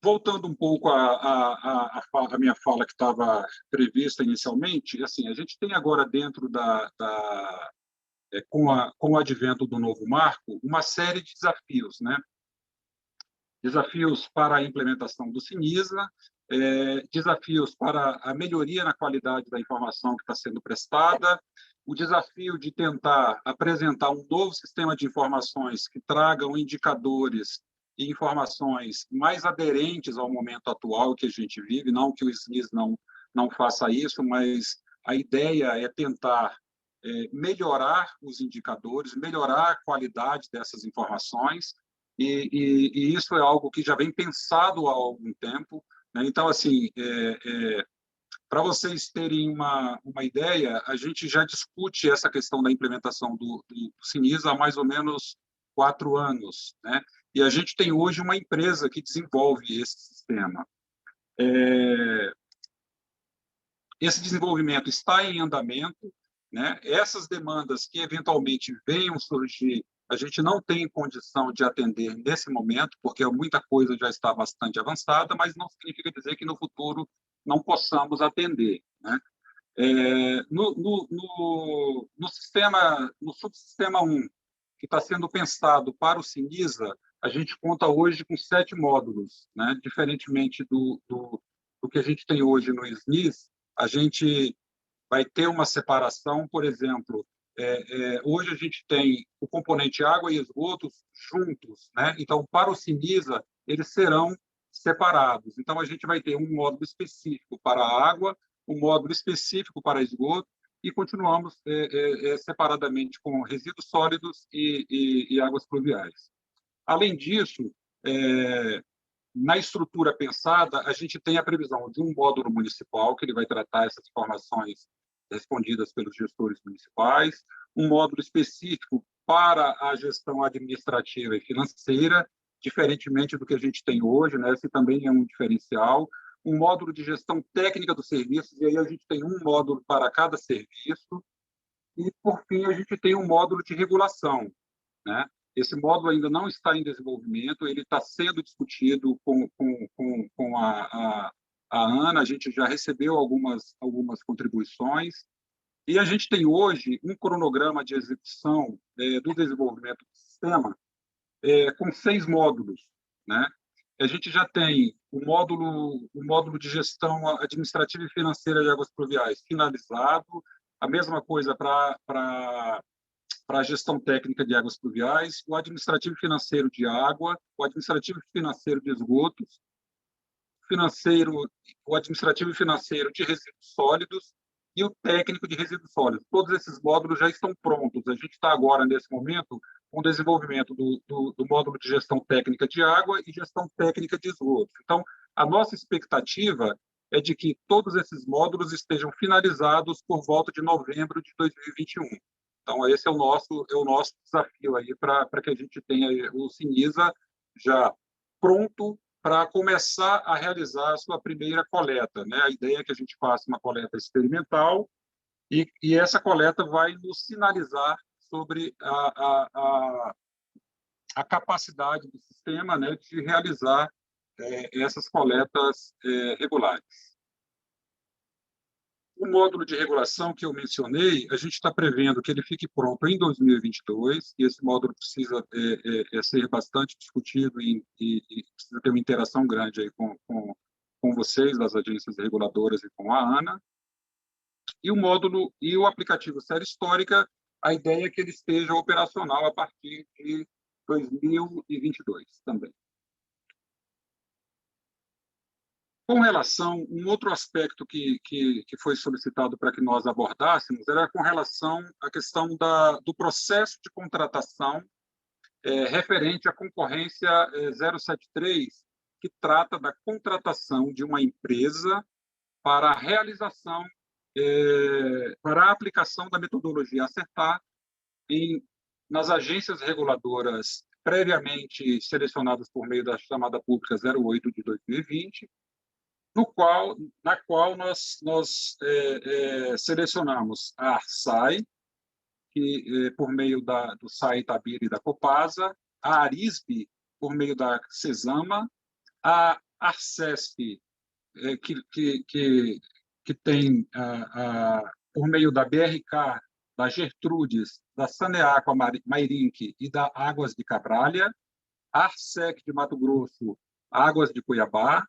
Voltando um pouco à minha fala que estava prevista inicialmente, assim, a gente tem agora dentro com o advento do novo marco, uma série de desafios, né? Desafios para a implementação do SINISA, desafios para a melhoria na qualidade da informação que está sendo prestada, o desafio de tentar apresentar um novo sistema de informações que tragam indicadores e informações mais aderentes ao momento atual que a gente vive, não que o SNIS não faça isso, mas a ideia é tentar melhorar os indicadores, melhorar a qualidade dessas informações, e isso é algo que já vem pensado há algum tempo, né? Então, assim, para vocês terem uma ideia, a gente já discute essa questão da implementação do SINISA há mais ou menos 4 anos, né? E a gente tem hoje uma empresa que desenvolve esse sistema. Esse desenvolvimento está em andamento, né? Essas demandas que eventualmente venham surgir, a gente não tem condição de atender nesse momento, porque muita coisa já está bastante avançada, mas não significa dizer que no futuro não possamos atender, né? No subsistema 1, que está sendo pensado para o SINISA, a gente conta hoje com 7 módulos, né? Diferentemente do que a gente tem hoje no SNIS, a gente vai ter uma separação, por exemplo, hoje a gente tem o componente água e esgotos juntos, né? Então, para o SINISA, eles serão separados. Então, a gente vai ter um módulo específico para a água, um módulo específico para esgoto, e continuamos separadamente com resíduos sólidos e águas pluviais. Além disso, na estrutura pensada, a gente tem a previsão de um módulo municipal, que ele vai tratar essas informações respondidas pelos gestores municipais, um módulo específico para a gestão administrativa e financeira, diferentemente do que a gente tem hoje, né? Esse também é um diferencial, um módulo de gestão técnica dos serviços, e aí a gente tem um módulo para cada serviço, e, por fim, a gente tem um módulo de regulação, né? Esse módulo ainda não está em desenvolvimento, ele está sendo discutido com a Ana, a gente já recebeu algumas contribuições, e a gente tem hoje um cronograma de execução do desenvolvimento do sistema com 6 módulos, né? A gente já tem o módulo de gestão administrativa e financeira de águas pluviais finalizado, a mesma coisa para a gestão técnica de águas pluviais, o administrativo e financeiro de água, o administrativo e financeiro de esgotos, o administrativo e financeiro de resíduos sólidos e o técnico de resíduos sólidos. Todos esses módulos já estão prontos. A gente está agora, nesse momento, com o desenvolvimento do módulo de gestão técnica de água e gestão técnica de esgotos. Então, a nossa expectativa é de que todos esses módulos estejam finalizados por volta de novembro de 2021. Então, esse é o nosso desafio aí para que a gente tenha o Sinisa já pronto para começar a realizar a sua primeira coleta, né? A ideia é que a gente faça uma coleta experimental e essa coleta vai nos sinalizar sobre a capacidade do sistema, né, de realizar essas coletas regulares. O módulo de regulação que eu mencionei, a gente está prevendo que ele fique pronto em 2022, e esse módulo precisa ser bastante discutido e precisa ter uma interação grande aí com vocês, das agências reguladoras, e com a ANA. E o aplicativo Série Histórica, a ideia é que ele esteja operacional a partir de 2022 também. Com relação, um outro aspecto que foi solicitado para que nós abordássemos era com relação à questão do processo de contratação referente à concorrência 073, que trata da contratação de uma empresa para a realização, para a aplicação da metodologia Acertar nas agências reguladoras previamente selecionadas por meio da chamada pública 08 de 2020, na qual nós selecionamos a ARSAI, que por meio do SAI Itabira e da Copasa, a ARISB, por meio da CESAMA, a ARCESP, que tem, por meio da BRK, da Gertrudes, da Saneaco Mairink e da Águas de Cabralha, a ARSEC de Mato Grosso, Águas de Cuiabá,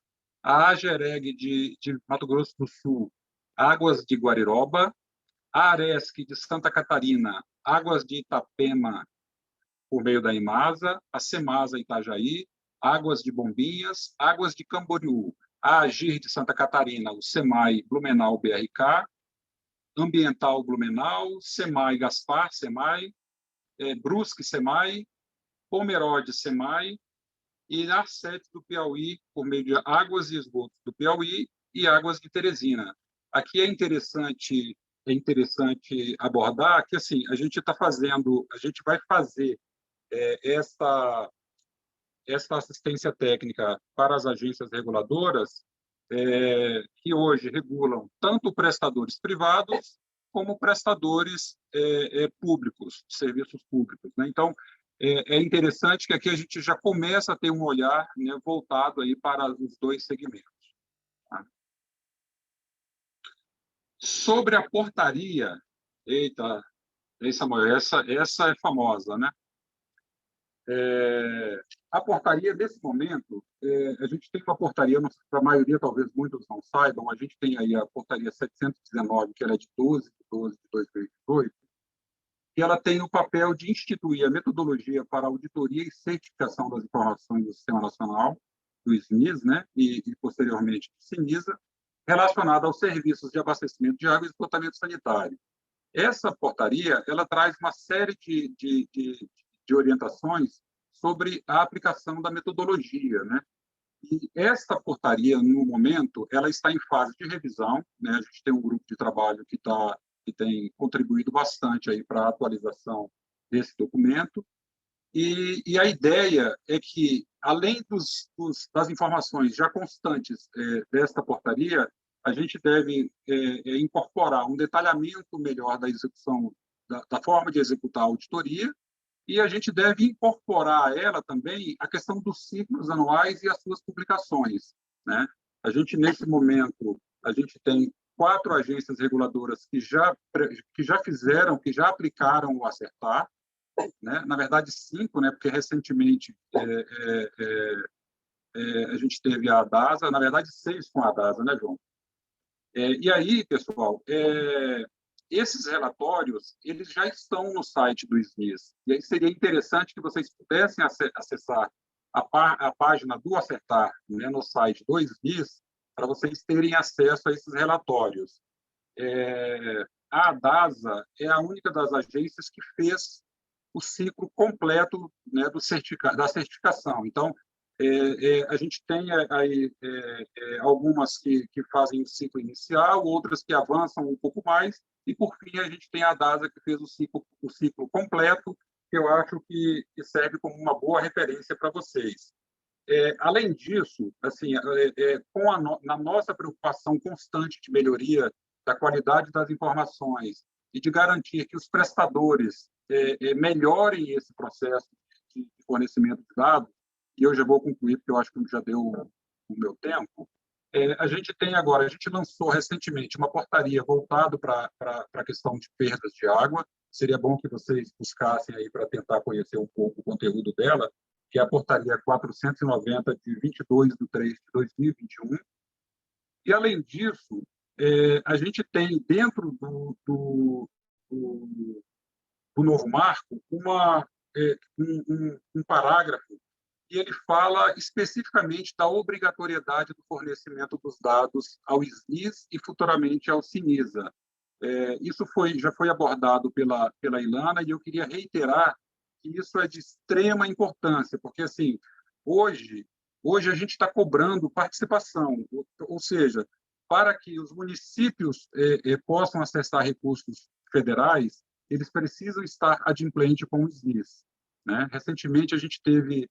a AGEREG de Mato Grosso do Sul, Águas de Guariroba, a ARESC de Santa Catarina, Águas de Itapema, por meio da IMASA, a CEMASA Itajaí, Águas de Bombinhas, Águas de Camboriú, a AGIR de Santa Catarina, o SEMAI Blumenau BRK, Ambiental Blumenau, SEMAI Gaspar, SEMAI, Brusque SEMAI, Pomerode SEMAI, e a ARCET do Piauí, por meio de Águas e Esgotos do Piauí e Águas de Teresina. Aqui é interessante abordar que assim a gente vai fazer esta assistência técnica para as agências reguladoras que hoje regulam tanto prestadores privados como prestadores públicos, serviços públicos, né? Então, é interessante que aqui a gente já começa a ter um olhar, né, voltado aí para os dois segmentos. Tá? Sobre a portaria, eita, Samuel, essa é famosa, né? A portaria, nesse momento, a gente tem uma portaria, para a maioria, talvez muitos não saibam, a gente tem aí a portaria 719, que ela é de 12 de 2018, e ela tem o papel de instituir a metodologia para auditoria e certificação das informações do Sistema Nacional, do SNIS, né, e posteriormente do Sinisa, relacionada aos serviços de abastecimento de água e esgotamento sanitário. Essa portaria ela traz uma série de orientações sobre a aplicação da metodologia, né? E essa portaria, no momento, ela está em fase de revisão, né? A gente tem um grupo de trabalho que tem contribuído bastante aí para a atualização desse documento. E a ideia é que, além das informações já constantes desta portaria, a gente deve incorporar um detalhamento melhor da execução, da forma de executar a auditoria, e a gente deve incorporar a ela também a questão dos ciclos anuais e as suas publicações, né? A gente, nesse momento, a gente tem 4 agências reguladoras que já fizeram, que já aplicaram o Acertar, né? Na verdade, 5, né? Porque recentemente a gente teve a DASA, na verdade, 6 com a DASA, né, João? E aí, pessoal, esses relatórios eles já estão no site do SNIS. E aí seria interessante que vocês pudessem acessar a página do Acertar, né, no site do SNIS, para vocês terem acesso a esses relatórios. A DASA é a única das agências que fez o ciclo completo, né, da certificação. Então, a gente tem aí algumas que fazem o ciclo inicial, outras que avançam um pouco mais, e, por fim, a gente tem a DASA, que fez o ciclo completo, que eu acho que serve como uma boa referência para vocês. Além disso, assim, na nossa preocupação constante de melhoria da qualidade das informações e de garantir que os prestadores melhorem esse processo de fornecimento de dados, e eu já vou concluir, porque eu acho que já deu o meu tempo, a gente lançou recentemente uma portaria voltada para a questão de perdas de água. Seria bom que vocês buscassem aí para tentar conhecer um pouco o conteúdo dela, que é a portaria 490, de 22/3/2021. E, além disso, a gente tem, dentro do novo marco, um parágrafo e ele fala especificamente da obrigatoriedade do fornecimento dos dados ao SNIS e futuramente ao Sinisa. Isso já foi abordado pela Ilana, e eu queria reiterar que isso é de extrema importância, porque, assim, hoje a gente está cobrando participação, ou seja, para que os municípios possam acessar recursos federais, eles precisam estar adimplente com o SNIS, né? Recentemente, a gente teve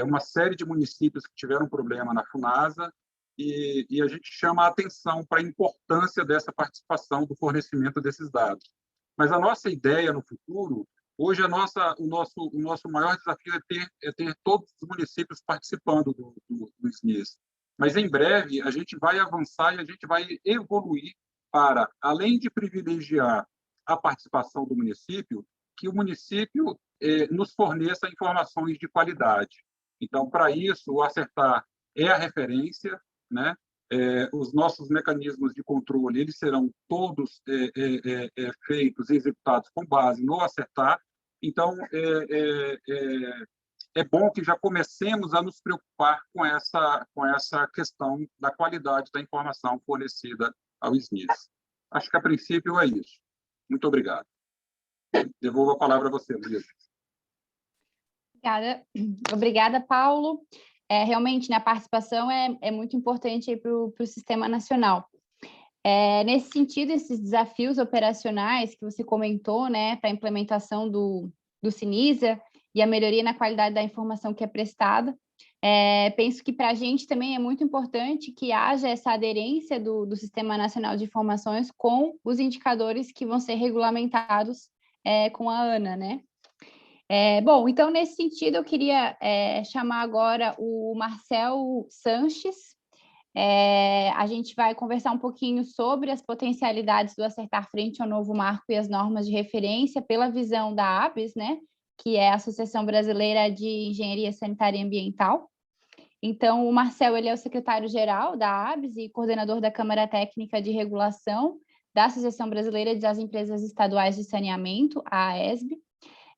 uma série de municípios que tiveram problema na FUNASA, e a gente chama a atenção para a importância dessa participação, do fornecimento desses dados. Mas a nossa ideia no futuro, hoje o nosso maior desafio é ter todos os municípios participando do SNIS. Mas, em breve, a gente vai avançar e a gente vai evoluir para, além de privilegiar a participação do município, que o município nos forneça informações de qualidade. Então, para isso, o Acertar é a referência, né? Os nossos mecanismos de controle eles serão todos feitos e executados com base no Acertar. Então, é bom que já comecemos a nos preocupar com essa questão da qualidade da informação fornecida ao SNIS. Acho que, a princípio, é isso. Muito obrigado. Devolvo a palavra a você, Luísa. Obrigada, Paulo. Realmente, a participação é muito importante para o Sistema Nacional. Nesse sentido, esses desafios operacionais que você comentou, né, para a implementação do Sinisa e a melhoria na qualidade da informação que é prestada, penso que para a gente também é muito importante que haja essa aderência do Sistema Nacional de Informações com os indicadores que vão ser regulamentados com a ANA, né? Bom, então, nesse sentido, eu queria chamar agora o Marcel Sanches. A gente vai conversar um pouquinho sobre as potencialidades do Acertar frente ao novo marco e as normas de referência pela visão da ABES, né, que é a Associação Brasileira de Engenharia Sanitária e Ambiental. Então, o Marcel ele é o secretário-geral da ABES e coordenador da Câmara Técnica de Regulação da Associação Brasileira das Empresas Estaduais de Saneamento, a AESB.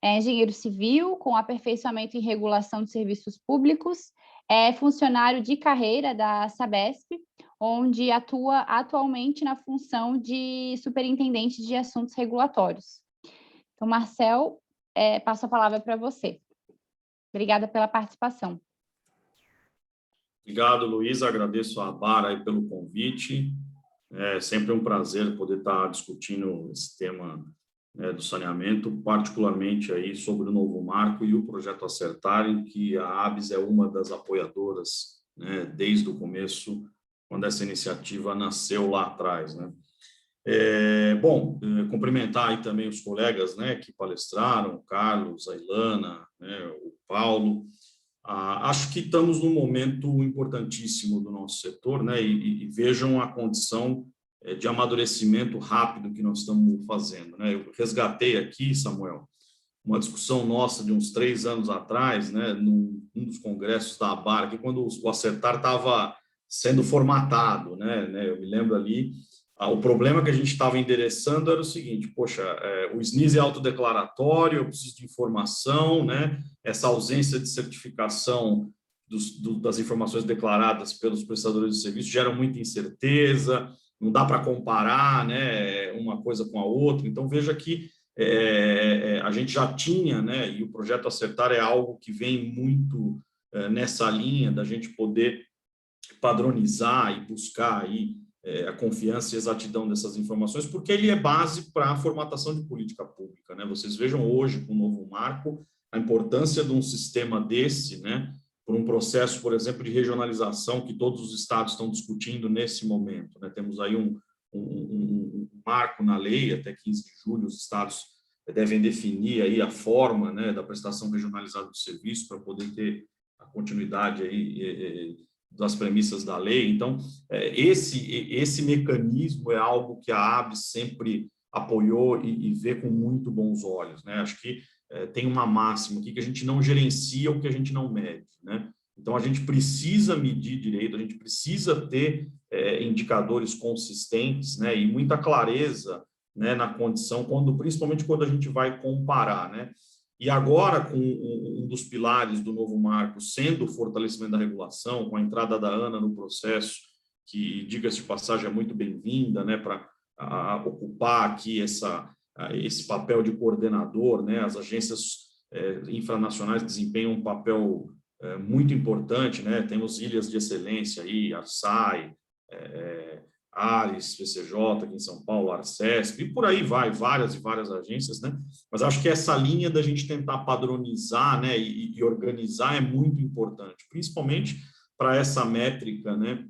É engenheiro civil, com aperfeiçoamento em regulação de serviços públicos, é funcionário de carreira da Sabesp, onde atua atualmente na função de superintendente de assuntos regulatórios. Então, Marcel, passo a palavra para você. Obrigada pela participação. Obrigado, Luísa. Agradeço a ABAR aí pelo convite. É sempre um prazer poder estar discutindo esse tema do saneamento, particularmente aí sobre o novo marco e o projeto Acertar, em que a ABS é uma das apoiadoras, né, desde o começo, quando essa iniciativa nasceu lá atrás, né. Cumprimentar aí também os colegas, né, que palestraram, o Carlos, a Ilana, né, o Paulo. Acho que estamos num momento importantíssimo do nosso setor, né, e vejam a condição de amadurecimento rápido que nós estamos fazendo, né. Eu resgatei aqui, Samuel, uma discussão nossa de uns 3 anos atrás, né, num dos congressos da ABAR, aqui, quando o Acertar estava sendo formatado, né, eu me lembro ali. O problema que a gente estava endereçando era o seguinte: poxa, o SNIS é autodeclaratório, eu preciso de informação, né? Essa ausência de certificação das informações declaradas pelos prestadores de serviço gera muita incerteza, não dá para comparar, né, uma coisa com a outra. Então, veja que a gente já tinha, né, e o projeto Acertar é algo que vem muito nessa linha da gente poder padronizar e buscar aí a confiança e exatidão dessas informações, porque ele é base para a formatação de política pública, né? Vocês vejam hoje, com o novo marco, a importância de um sistema desse, né, por um processo, por exemplo, de regionalização que todos os estados estão discutindo nesse momento, né? Temos aí um marco na lei, até 15 de julho, os estados devem definir aí a forma, né, da prestação regionalizada do serviço para poder ter a continuidade aí das premissas da lei. Então, esse mecanismo é algo que a ABS sempre apoiou e vê com muito bons olhos, né? Acho que tem uma máxima aqui que a gente não gerencia o que a gente não mede, né? Então, a gente precisa medir direito, a gente precisa ter indicadores consistentes, né, e muita clareza, né, na condição, principalmente quando a gente vai comparar, né? E agora, com um dos pilares do novo marco sendo o fortalecimento da regulação, com a entrada da ANA no processo, que, diga-se de passagem, é muito bem-vinda, né, para ocupar aqui esse papel de coordenador, né? As agências infranacionais desempenham um papel muito importante, né? Temos ilhas de excelência aí, ARSAI, ARES, PCJ, aqui em São Paulo, ARCESP, e por aí vai, várias e várias agências, né? Mas acho que essa linha da gente tentar padronizar, né, e organizar é muito importante, principalmente para essa métrica, né,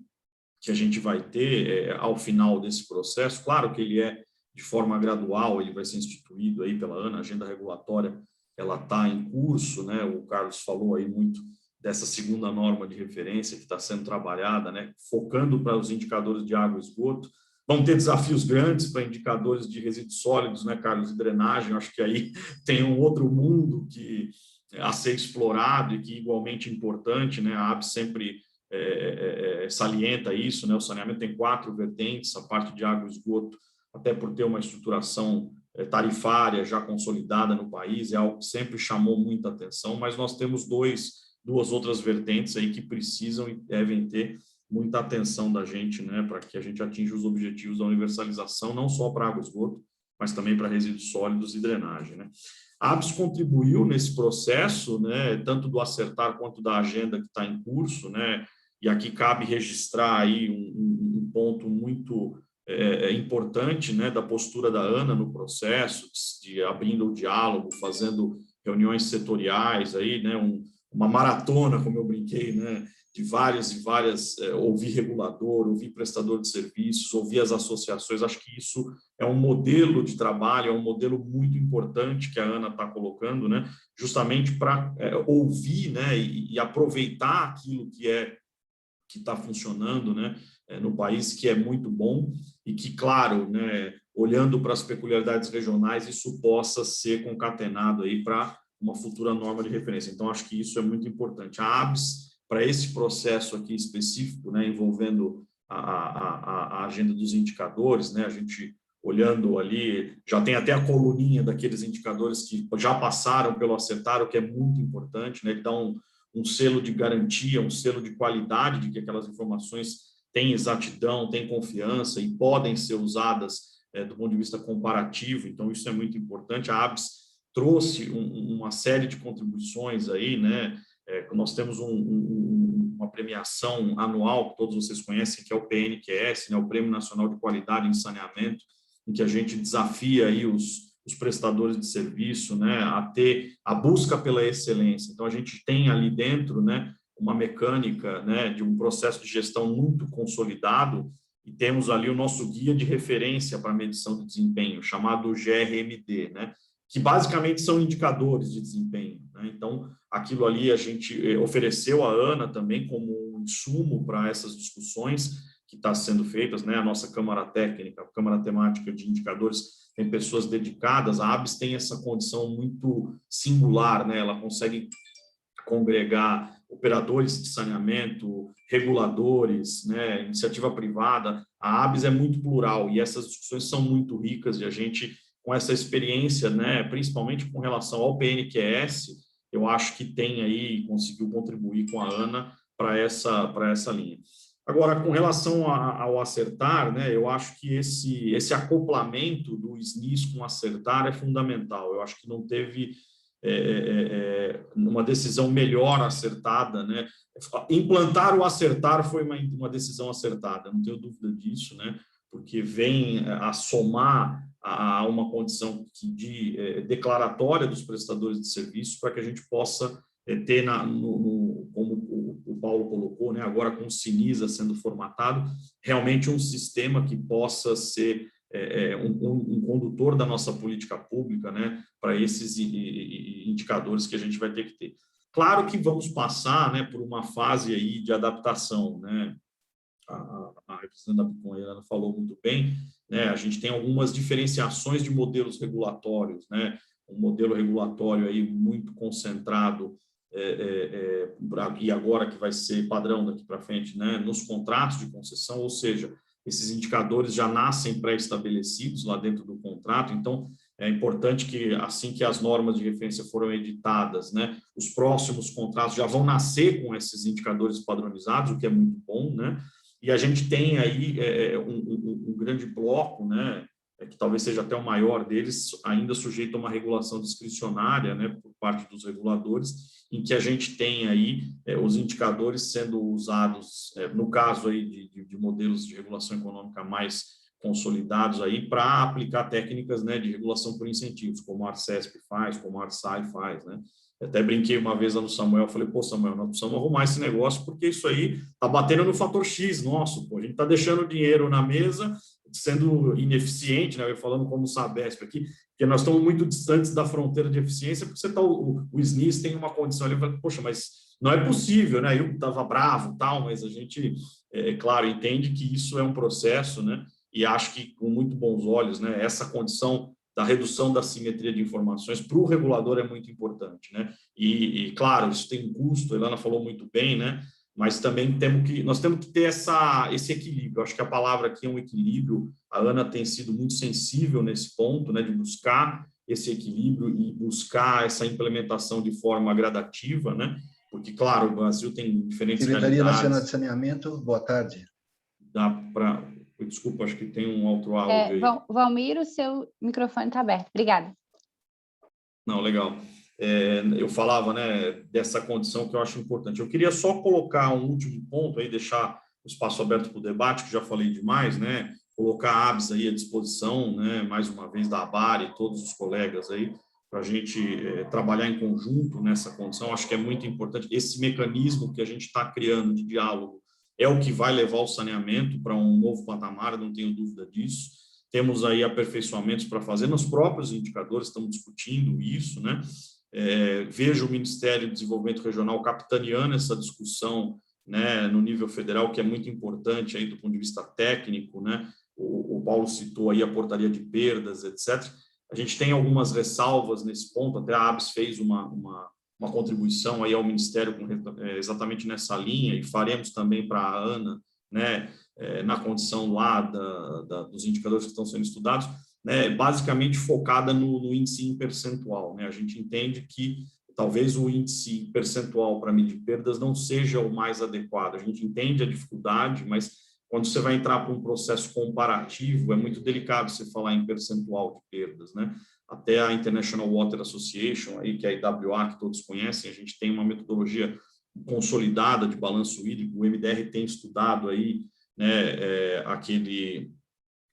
que a gente vai ter ao final desse processo. Claro que ele é de forma gradual, ele vai ser instituído aí pela ANA, a agenda regulatória, ela está em curso, né? O Carlos falou aí muito dessa segunda norma de referência que está sendo trabalhada, né, focando para os indicadores de água e esgoto. Vão ter desafios grandes para indicadores de resíduos sólidos, né, Carlos, e drenagem. Acho que aí tem um outro mundo a ser explorado e que é igualmente importante, né? A ABS sempre salienta isso, né? O saneamento tem 4 vertentes, a parte de água e esgoto, até por ter uma estruturação tarifária já consolidada no país, é algo que sempre chamou muita atenção, mas nós temos duas outras vertentes aí que precisam e devem ter muita atenção da gente, né, para que a gente atinja os objetivos da universalização, não só para água e esgoto, mas também para resíduos sólidos e drenagem, né. A ABS contribuiu nesse processo, né, tanto do Acertar quanto da agenda que está em curso, né, e aqui cabe registrar aí um ponto muito importante, né, da postura da ANA no processo, de abrindo o diálogo, fazendo reuniões setoriais aí, né, uma maratona, como eu brinquei, né, de várias e várias, ouvir regulador, ouvir prestador de serviços, ouvir as associações. Acho que isso é um modelo de trabalho, é um modelo muito importante que a ANA está colocando, né, justamente para ouvir, né, e aproveitar aquilo que está funcionando, né, no país, que é muito bom e que, claro, né, olhando para as peculiaridades regionais, isso possa ser concatenado aí para uma futura norma de referência. Então, acho que isso é muito importante. A ABS, para esse processo aqui específico, né, envolvendo a agenda dos indicadores, né, a gente olhando ali, já tem até a coluninha daqueles indicadores que já passaram pelo Acertar, o que é muito importante, né, ele dá um um selo de garantia, um selo de qualidade de que aquelas informações têm exatidão, têm confiança e podem ser usadas do ponto de vista comparativo. Então, isso é muito importante. A ABS trouxe uma série de contribuições aí, né? Nós temos uma premiação anual, que todos vocês conhecem, que é o PNQS, né? O Prêmio Nacional de Qualidade em Saneamento, em que a gente desafia aí os prestadores de serviço, né, a ter a busca pela excelência. Então, a gente tem ali dentro, né, uma mecânica, né, de um processo de gestão muito consolidado, e temos ali o nosso guia de referência para medição de desempenho, chamado GRMD, né, que basicamente são indicadores de desempenho, né? Então, aquilo ali a gente ofereceu à ANA também como um insumo para essas discussões que estão sendo feitas, né? A nossa Câmara Técnica, a Câmara Temática de Indicadores, tem pessoas dedicadas. A ABS tem essa condição muito singular, né? Ela consegue congregar operadores de saneamento, reguladores, né? Iniciativa privada. A ABS é muito plural e essas discussões são muito ricas, e a gente, com essa experiência, né, principalmente com relação ao PNQS, eu acho que tem aí, conseguiu contribuir com a ANA para essa linha. Agora, com relação ao Acertar, né, eu acho que esse acoplamento do SNIS com o Acertar é fundamental. Eu acho que não teve uma decisão melhor acertada, né? Implantar o Acertar foi uma decisão acertada, não tenho dúvida disso, né? Porque vem a somar a uma condição de declaratória dos prestadores de serviços para que a gente possa ter, como o Paulo colocou, né, agora com o Sinisa sendo formatado, realmente um sistema que possa ser um condutor da nossa política pública, né, para esses indicadores que a gente vai ter que ter. Claro que vamos passar, né, por uma fase aí de adaptação, né? A representante da Bitcoin falou muito bem, né? A gente tem algumas diferenciações de modelos regulatórios, né? Um modelo regulatório aí muito concentrado e agora que vai ser padrão daqui para frente, né? Nos contratos de concessão, ou seja, esses indicadores já nascem pré-estabelecidos lá dentro do contrato. Então, é importante que, assim que as normas de referência foram editadas, né, os próximos contratos já vão nascer com esses indicadores padronizados, o que é muito bom, né? E a gente tem aí um grande bloco, né, que talvez seja até o maior deles, ainda sujeito a uma regulação discricionária, né, por parte dos reguladores, em que a gente tem aí os indicadores sendo usados, no caso aí de modelos de regulação econômica mais consolidados aí, para aplicar técnicas, né, de regulação por incentivos, como a Arcesp faz, como a Arsai faz, né? Eu até brinquei uma vez lá no Samuel, falei, pô, Samuel, nós precisamos arrumar esse negócio, porque isso aí está batendo no fator X nosso, pô. A gente está deixando dinheiro na mesa, sendo ineficiente, né? Eu falando como o Sabesp aqui, porque nós estamos muito distantes da fronteira de eficiência, porque você tá, o SNIS tem uma condição ali, eu falei, poxa, mas não é possível, né? Eu estava bravo, tal, mas a gente, claro, entende que isso é um processo, né? E acho que com muito bons olhos, né? Essa condição da redução da simetria de informações para o regulador é muito importante, né? E claro, isso tem um custo, a Ilana falou muito bem, né? Mas também nós temos que ter esse equilíbrio. Acho que a palavra aqui é um equilíbrio. A Ana tem sido muito sensível nesse ponto, né? De buscar esse equilíbrio e buscar essa implementação de forma gradativa, né? Porque, claro, o Brasil tem diferentes Secretaria Nacional de Saneamento, boa tarde. Dá para... Desculpa, acho que tem um outro áudio aí. Valmir, o seu microfone está aberto. Obrigada. Não, legal. Eu falava, né, dessa condição que eu acho importante. Eu queria só colocar um último ponto aí, deixar o espaço aberto para o debate, que já falei demais, né? Colocar a ABS aí à disposição, né, mais uma vez da ABAR e todos os colegas aí, para a gente trabalhar em conjunto nessa condição. Acho que é muito importante. Esse mecanismo que a gente está criando de diálogo é o que vai levar o saneamento para um novo patamar, não tenho dúvida disso. Temos aí aperfeiçoamentos para fazer nos próprios indicadores, estamos discutindo isso, né? Vejo o Ministério do Desenvolvimento Regional capitaneando essa discussão, né, no nível federal, que é muito importante aí do ponto de vista técnico, né? O Paulo citou aí a portaria de perdas, etc. A gente tem algumas ressalvas nesse ponto, até a ABS fez uma contribuição aí ao Ministério exatamente nessa linha, e faremos também para a ANA, né, na condição lá dos indicadores que estão sendo estudados, né, basicamente focada no índice em percentual, né? A gente entende que talvez o índice percentual para medir perdas não seja o mais adequado. A gente entende a dificuldade, mas quando você vai entrar para um processo comparativo, é muito delicado você falar em percentual de perdas, né? Até a International Water Association, aí, que é a IWA, que todos conhecem, a gente tem uma metodologia consolidada de balanço hídrico, o MDR tem estudado aí, né,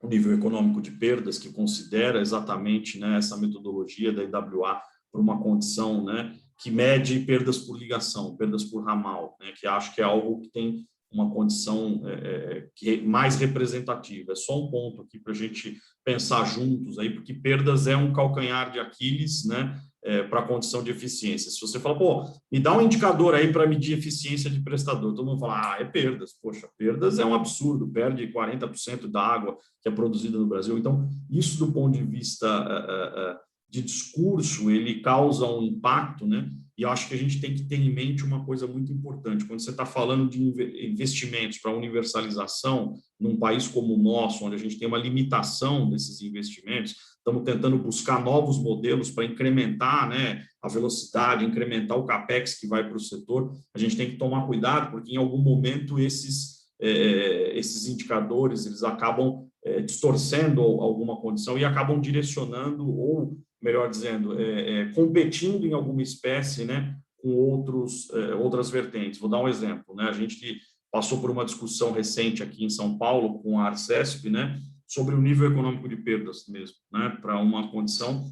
o nível econômico de perdas, que considera exatamente, né, essa metodologia da IWA para uma condição, né, que mede perdas por ligação, perdas por ramal, né, que acho que é algo que tem uma condição que é mais representativa. É só um ponto aqui para a gente pensar juntos, aí, porque perdas é um calcanhar de Aquiles, né, para a condição de eficiência. Se você fala, pô, me dá um indicador aí para medir eficiência de prestador, todo mundo fala, é perdas. Poxa, perdas é um absurdo, perde 40% da água que é produzida no Brasil. Então, isso do ponto de vista de discurso, ele causa um impacto, né? E eu acho que a gente tem que ter em mente uma coisa muito importante. Quando você está falando de investimentos para universalização, num país como o nosso, onde a gente tem uma limitação desses investimentos, estamos tentando buscar novos modelos para incrementar, né, a velocidade, incrementar o CAPEX que vai para o setor. A gente tem que tomar cuidado, porque em algum momento esses indicadores eles acabam distorcendo alguma condição e acabam direcionando, ou melhor dizendo, competindo em alguma espécie, né, com outras vertentes. Vou dar um exemplo, né? A gente passou por uma discussão recente aqui em São Paulo com a Arcesp, né, sobre o nível econômico de perdas mesmo, né, para uma condição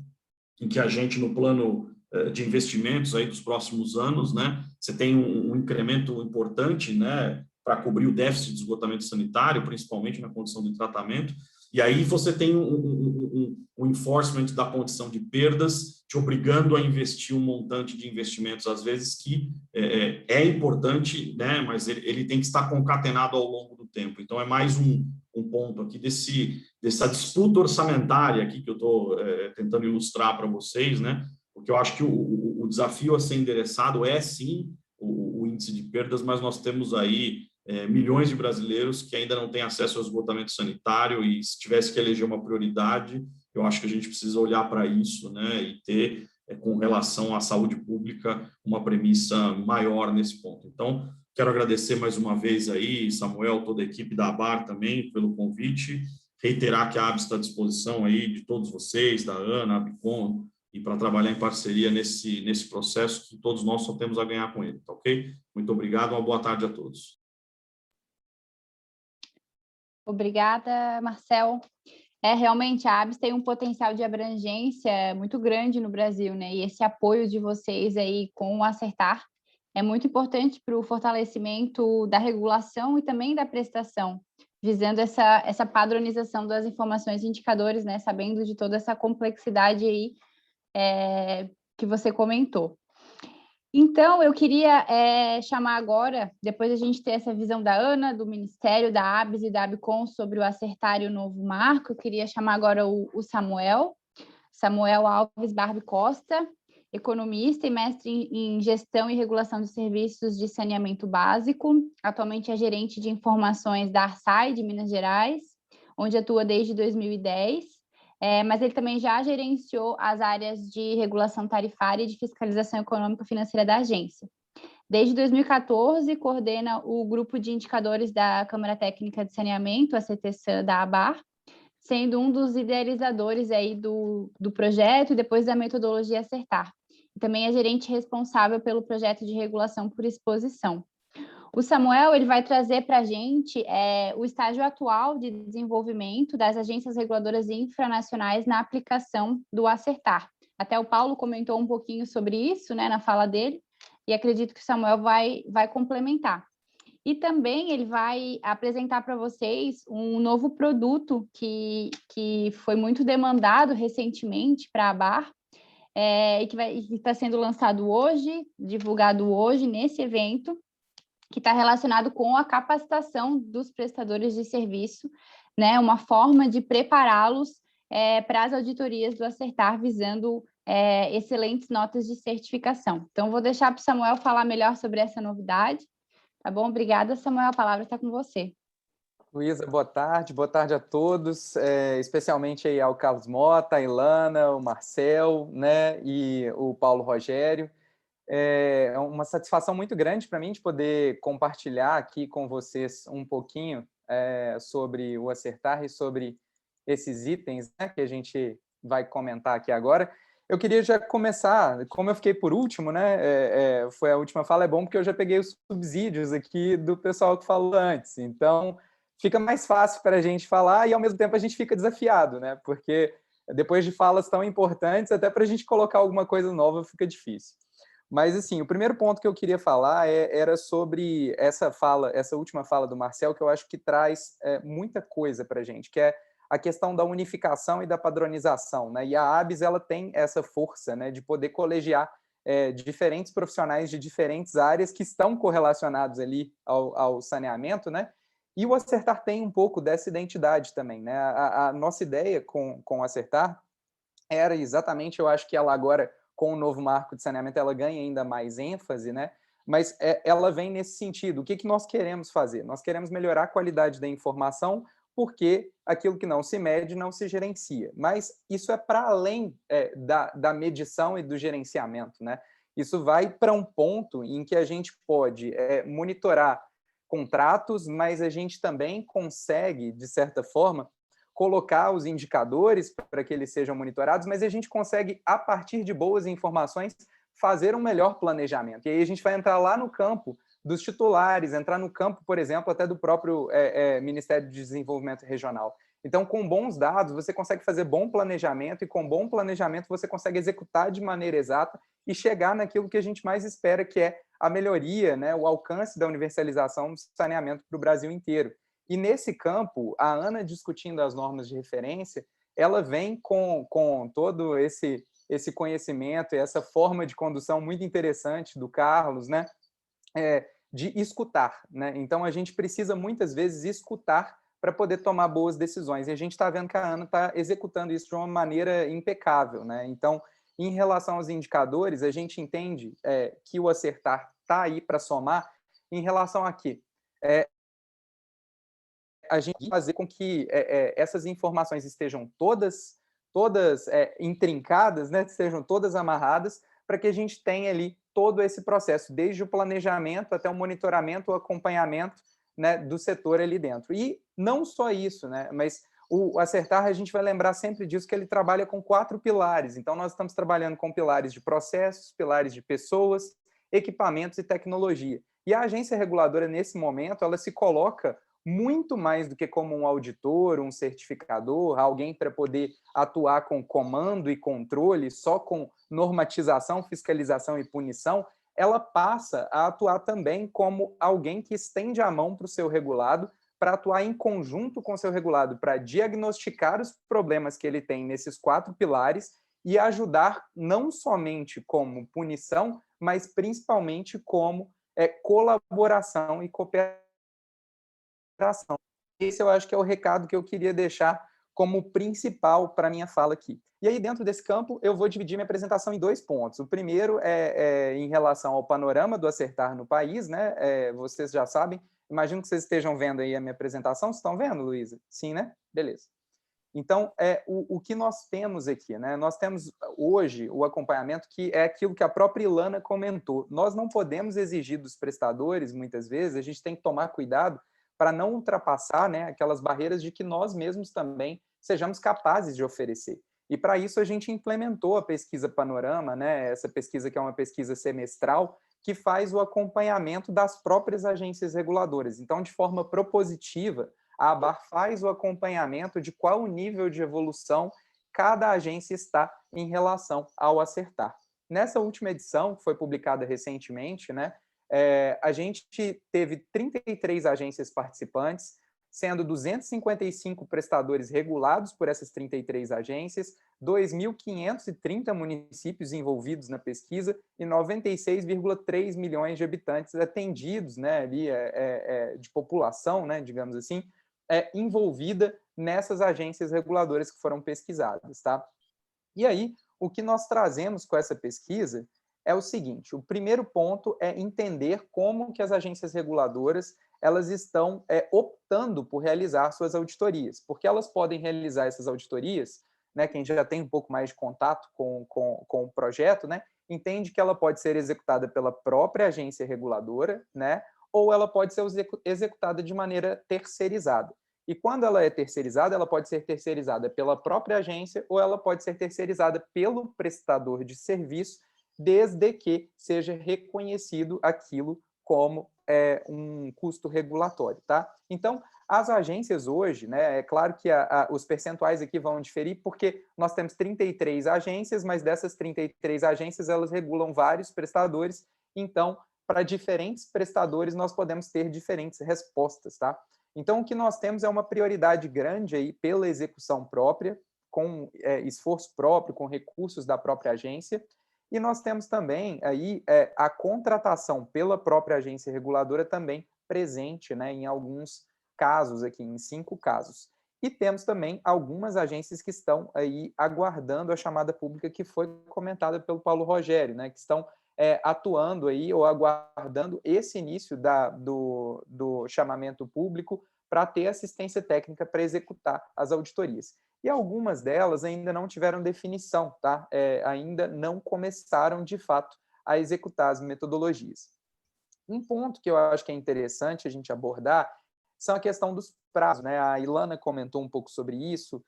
em que a gente, no plano de investimentos aí dos próximos anos, né, você tem um incremento importante, né, para cobrir o déficit de esgotamento sanitário, principalmente na condição de tratamento, e aí você tem um enforcement da condição de perdas, te obrigando a investir um montante de investimentos, às vezes, que é importante, né, mas ele tem que estar concatenado ao longo do tempo. Então, é mais um ponto aqui dessa disputa orçamentária aqui que eu estou tentando ilustrar para vocês, né, porque eu acho que o desafio a ser endereçado é, sim, o índice de perdas, mas nós temos aí milhões de brasileiros que ainda não têm acesso ao esgotamento sanitário e, se tivesse que eleger uma prioridade, eu acho que a gente precisa olhar para isso, né, e ter, com relação à saúde pública, uma premissa maior nesse ponto. Então, quero agradecer mais uma vez aí, Samuel, toda a equipe da ABAR também, pelo convite, reiterar que a ABS está à disposição aí de todos vocês, da Ana, Abicom, e para trabalhar em parceria nesse processo que todos nós só temos a ganhar com ele, tá ok? Muito obrigado, uma boa tarde a todos. Obrigada, Marcel. Realmente, a ABS tem um potencial de abrangência muito grande no Brasil, né? E esse apoio de vocês aí com o Acertar é muito importante para o fortalecimento da regulação e também da prestação, visando essa padronização das informações e indicadores, né? Sabendo de toda essa complexidade aí que você comentou. Então, eu queria chamar agora, depois a gente ter essa visão da Ana, do Ministério, da ABS e da Abicom sobre o Acertar e o novo marco, eu queria chamar agora o Samuel Alves Barbi Costa, economista e mestre em gestão e regulação de serviços de saneamento básico, atualmente é gerente de informações da Arsai, de Minas Gerais, onde atua desde 2010, mas ele também já gerenciou as áreas de regulação tarifária e de fiscalização econômico-financeira da agência. Desde 2014, coordena o grupo de indicadores da Câmara Técnica de Saneamento, a CTSAN da ABAR, sendo um dos idealizadores aí do projeto e depois da metodologia Acertar. E também é gerente responsável pelo projeto de regulação por exposição. O Samuel ele vai trazer para a gente o estágio atual de desenvolvimento das agências reguladoras infranacionais na aplicação do Acertar. Até o Paulo comentou um pouquinho sobre isso, né, na fala dele, e acredito que o Samuel vai complementar. E também ele vai apresentar para vocês um novo produto que foi muito demandado recentemente para a ABAR, e que está sendo lançado hoje, divulgado hoje nesse evento, que está relacionado com a capacitação dos prestadores de serviço, né? Uma forma de prepará-los para as auditorias do Acertar, visando excelentes notas de certificação. Então, vou deixar para o Samuel falar melhor sobre essa novidade. Tá bom? Obrigada, Samuel. A palavra está com você. Luísa, boa tarde a todos, especialmente aí ao Carlos Mota, a Ilana, o Marcel, né, e o Paulo Rogério. É uma satisfação muito grande para mim de poder compartilhar aqui com vocês um pouquinho sobre o Acertar e sobre esses itens, né, que a gente vai comentar aqui agora. Eu queria já começar, como eu fiquei por último, né, foi a última fala, é bom porque eu já peguei os subsídios aqui do pessoal que falou antes, então fica mais fácil para a gente falar e, ao mesmo tempo, a gente fica desafiado, né, porque depois de falas tão importantes, até para a gente colocar alguma coisa nova fica difícil. Mas, assim, o primeiro ponto que eu queria falar era sobre essa última fala do Marcel, que eu acho que traz muita coisa para a gente, que é a questão da unificação e da padronização, né? E a ABS, ela tem essa força, né, de poder colegiar diferentes profissionais de diferentes áreas que estão correlacionados ali ao saneamento, né? E o Acertar tem um pouco dessa identidade também, né? A nossa ideia com o Acertar era exatamente, eu acho que ela agora, com o novo marco de saneamento, ela ganha ainda mais ênfase, né? Mas ela vem nesse sentido. O que nós queremos fazer? Nós queremos melhorar a qualidade da informação, porque aquilo que não se mede não se gerencia. Mas isso é para além da medição e do gerenciamento, né? Isso vai para um ponto em que a gente pode monitorar contratos, mas a gente também consegue, de certa forma, colocar os indicadores para que eles sejam monitorados, mas a gente consegue, a partir de boas informações, fazer um melhor planejamento. E aí a gente vai entrar lá no campo dos titulares, entrar no campo, por exemplo, até do próprio Ministério de Desenvolvimento Regional. Então, com bons dados, você consegue fazer bom planejamento, e com bom planejamento você consegue executar de maneira exata e chegar naquilo que a gente mais espera, que é a melhoria, né, o alcance da universalização do saneamento para o Brasil inteiro. E nesse campo, a Ana, discutindo as normas de referência, ela vem com todo esse conhecimento e essa forma de condução muito interessante do Carlos, né, de escutar, né? Então, a gente precisa, muitas vezes, escutar para poder tomar boas decisões. E a gente está vendo que a Ana está executando isso de uma maneira impecável, né? Então, em relação aos indicadores, a gente entende que o Acertar está aí para somar em relação a quê? A gente fazer com que essas informações estejam todas intrincadas, né? Estejam todas amarradas, para que a gente tenha ali todo esse processo, desde o planejamento até o monitoramento, o acompanhamento, né, do setor ali dentro. E não só isso, né, mas o Acertar, a gente vai lembrar sempre disso, que ele trabalha com 4 pilares. Então, nós estamos trabalhando com pilares de processos, pilares de pessoas, equipamentos e tecnologia. E a agência reguladora, nesse momento, ela se coloca muito mais do que como um auditor, um certificador, alguém para poder atuar com comando e controle, só com normatização, fiscalização e punição. Ela passa a atuar também como alguém que estende a mão para o seu regulado, para atuar em conjunto com o seu regulado, para diagnosticar os problemas que ele tem nesses 4 pilares e ajudar não somente como punição, mas principalmente como colaboração e cooperação. Esse eu acho que é o recado que eu queria deixar como principal para a minha fala aqui. E aí, dentro desse campo, eu vou dividir minha apresentação em 2 pontos. O primeiro é em relação ao panorama do Acertar no país, né? Vocês já sabem, imagino que vocês estejam vendo aí a minha apresentação. Vocês estão vendo, Luísa? Sim, né? Beleza. Então, o que nós temos aqui, né? Nós temos hoje o acompanhamento, que é aquilo que a própria Ilana comentou. Nós não podemos exigir dos prestadores, muitas vezes, a gente tem que tomar cuidado para não ultrapassar, né, aquelas barreiras de que nós mesmos também sejamos capazes de oferecer. E para isso a gente implementou a pesquisa Panorama, né, essa pesquisa que é uma pesquisa semestral, que faz o acompanhamento das próprias agências reguladoras. Então, de forma propositiva, a ABAR faz o acompanhamento de qual o nível de evolução cada agência está em relação ao Acertar. Nessa última edição, que foi publicada recentemente, né, a gente teve 33 agências participantes, sendo 255 prestadores regulados por essas 33 agências, 2.530 municípios envolvidos na pesquisa e 96,3 milhões de habitantes atendidos, né, ali, de população, né, digamos assim, envolvida nessas agências reguladoras que foram pesquisadas. Tá? E aí, o que nós trazemos com essa pesquisa é o seguinte: o primeiro ponto é entender como que as agências reguladoras elas estão optando por realizar suas auditorias, porque elas podem realizar essas auditorias, né, quem já tem um pouco mais de contato com o projeto, né, entende que ela pode ser executada pela própria agência reguladora, né? Ou ela pode ser executada de maneira terceirizada. E quando ela é terceirizada, ela pode ser terceirizada pela própria agência ou ela pode ser terceirizada pelo prestador de serviço, desde que seja reconhecido aquilo como um custo regulatório, tá? Então, as agências hoje, né, é claro que os percentuais aqui vão diferir, porque nós temos 33 agências, mas dessas 33 agências, elas regulam vários prestadores, então, para diferentes prestadores, nós podemos ter diferentes respostas, tá? Então, o que nós temos é uma prioridade grande aí pela execução própria, com esforço próprio, com recursos da própria agência, e nós temos também aí a contratação pela própria agência reguladora também presente, né, em alguns casos aqui, em 5 casos. E temos também algumas agências que estão aí aguardando a chamada pública que foi comentada pelo Paulo Rogério, né, que estão atuando aí ou aguardando esse início do chamamento público para ter assistência técnica para executar as auditorias. E algumas delas ainda não tiveram definição, tá? Ainda não começaram, de fato, a executar as metodologias. Um ponto que eu acho que é interessante a gente abordar são a questão dos prazos, né? A Ilana comentou um pouco sobre isso,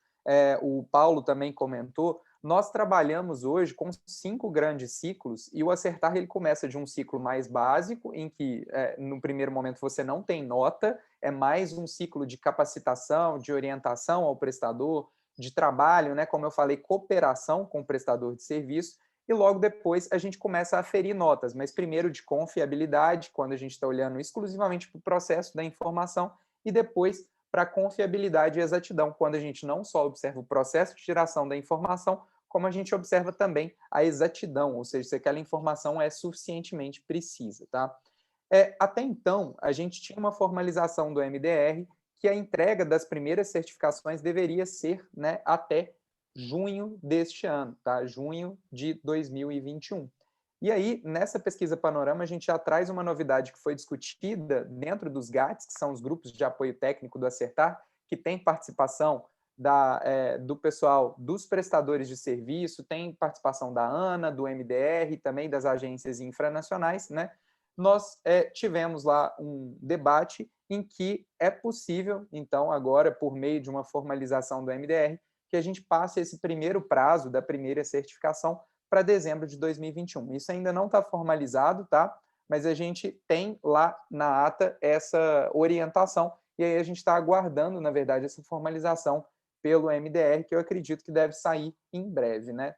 o Paulo também comentou. Nós trabalhamos hoje com 5 grandes ciclos e o Acertar ele começa de um ciclo mais básico, em que no primeiro momento você não tem nota, é mais um ciclo de capacitação, de orientação ao prestador, de trabalho, né? Como eu falei, cooperação com o prestador de serviço, e logo depois a gente começa a aferir notas, mas primeiro de confiabilidade, quando a gente está olhando exclusivamente para o processo da informação, e depois para confiabilidade e exatidão, quando a gente não só observa o processo de geração da informação, como a gente observa também a exatidão, ou seja, se aquela informação é suficientemente precisa, tá? Até então, a gente tinha uma formalização do MDR que a entrega das primeiras certificações deveria ser, né, até junho deste ano, tá? Junho de 2021. E aí, nessa pesquisa Panorama, a gente já traz uma novidade que foi discutida dentro dos GATs, que são os grupos de apoio técnico do Acertar, que tem participação do pessoal dos prestadores de serviço, tem participação da ANA, do MDR, também das agências infranacionais, né? Nós tivemos lá um debate em que é possível, então, agora, por meio de uma formalização do MDR, que a gente passe esse primeiro prazo da primeira certificação para dezembro de 2021. Isso ainda não está formalizado, tá? Mas a gente tem lá na ata essa orientação e aí a gente está aguardando, na verdade, essa formalização pelo MDR, que eu acredito que deve sair em breve, né?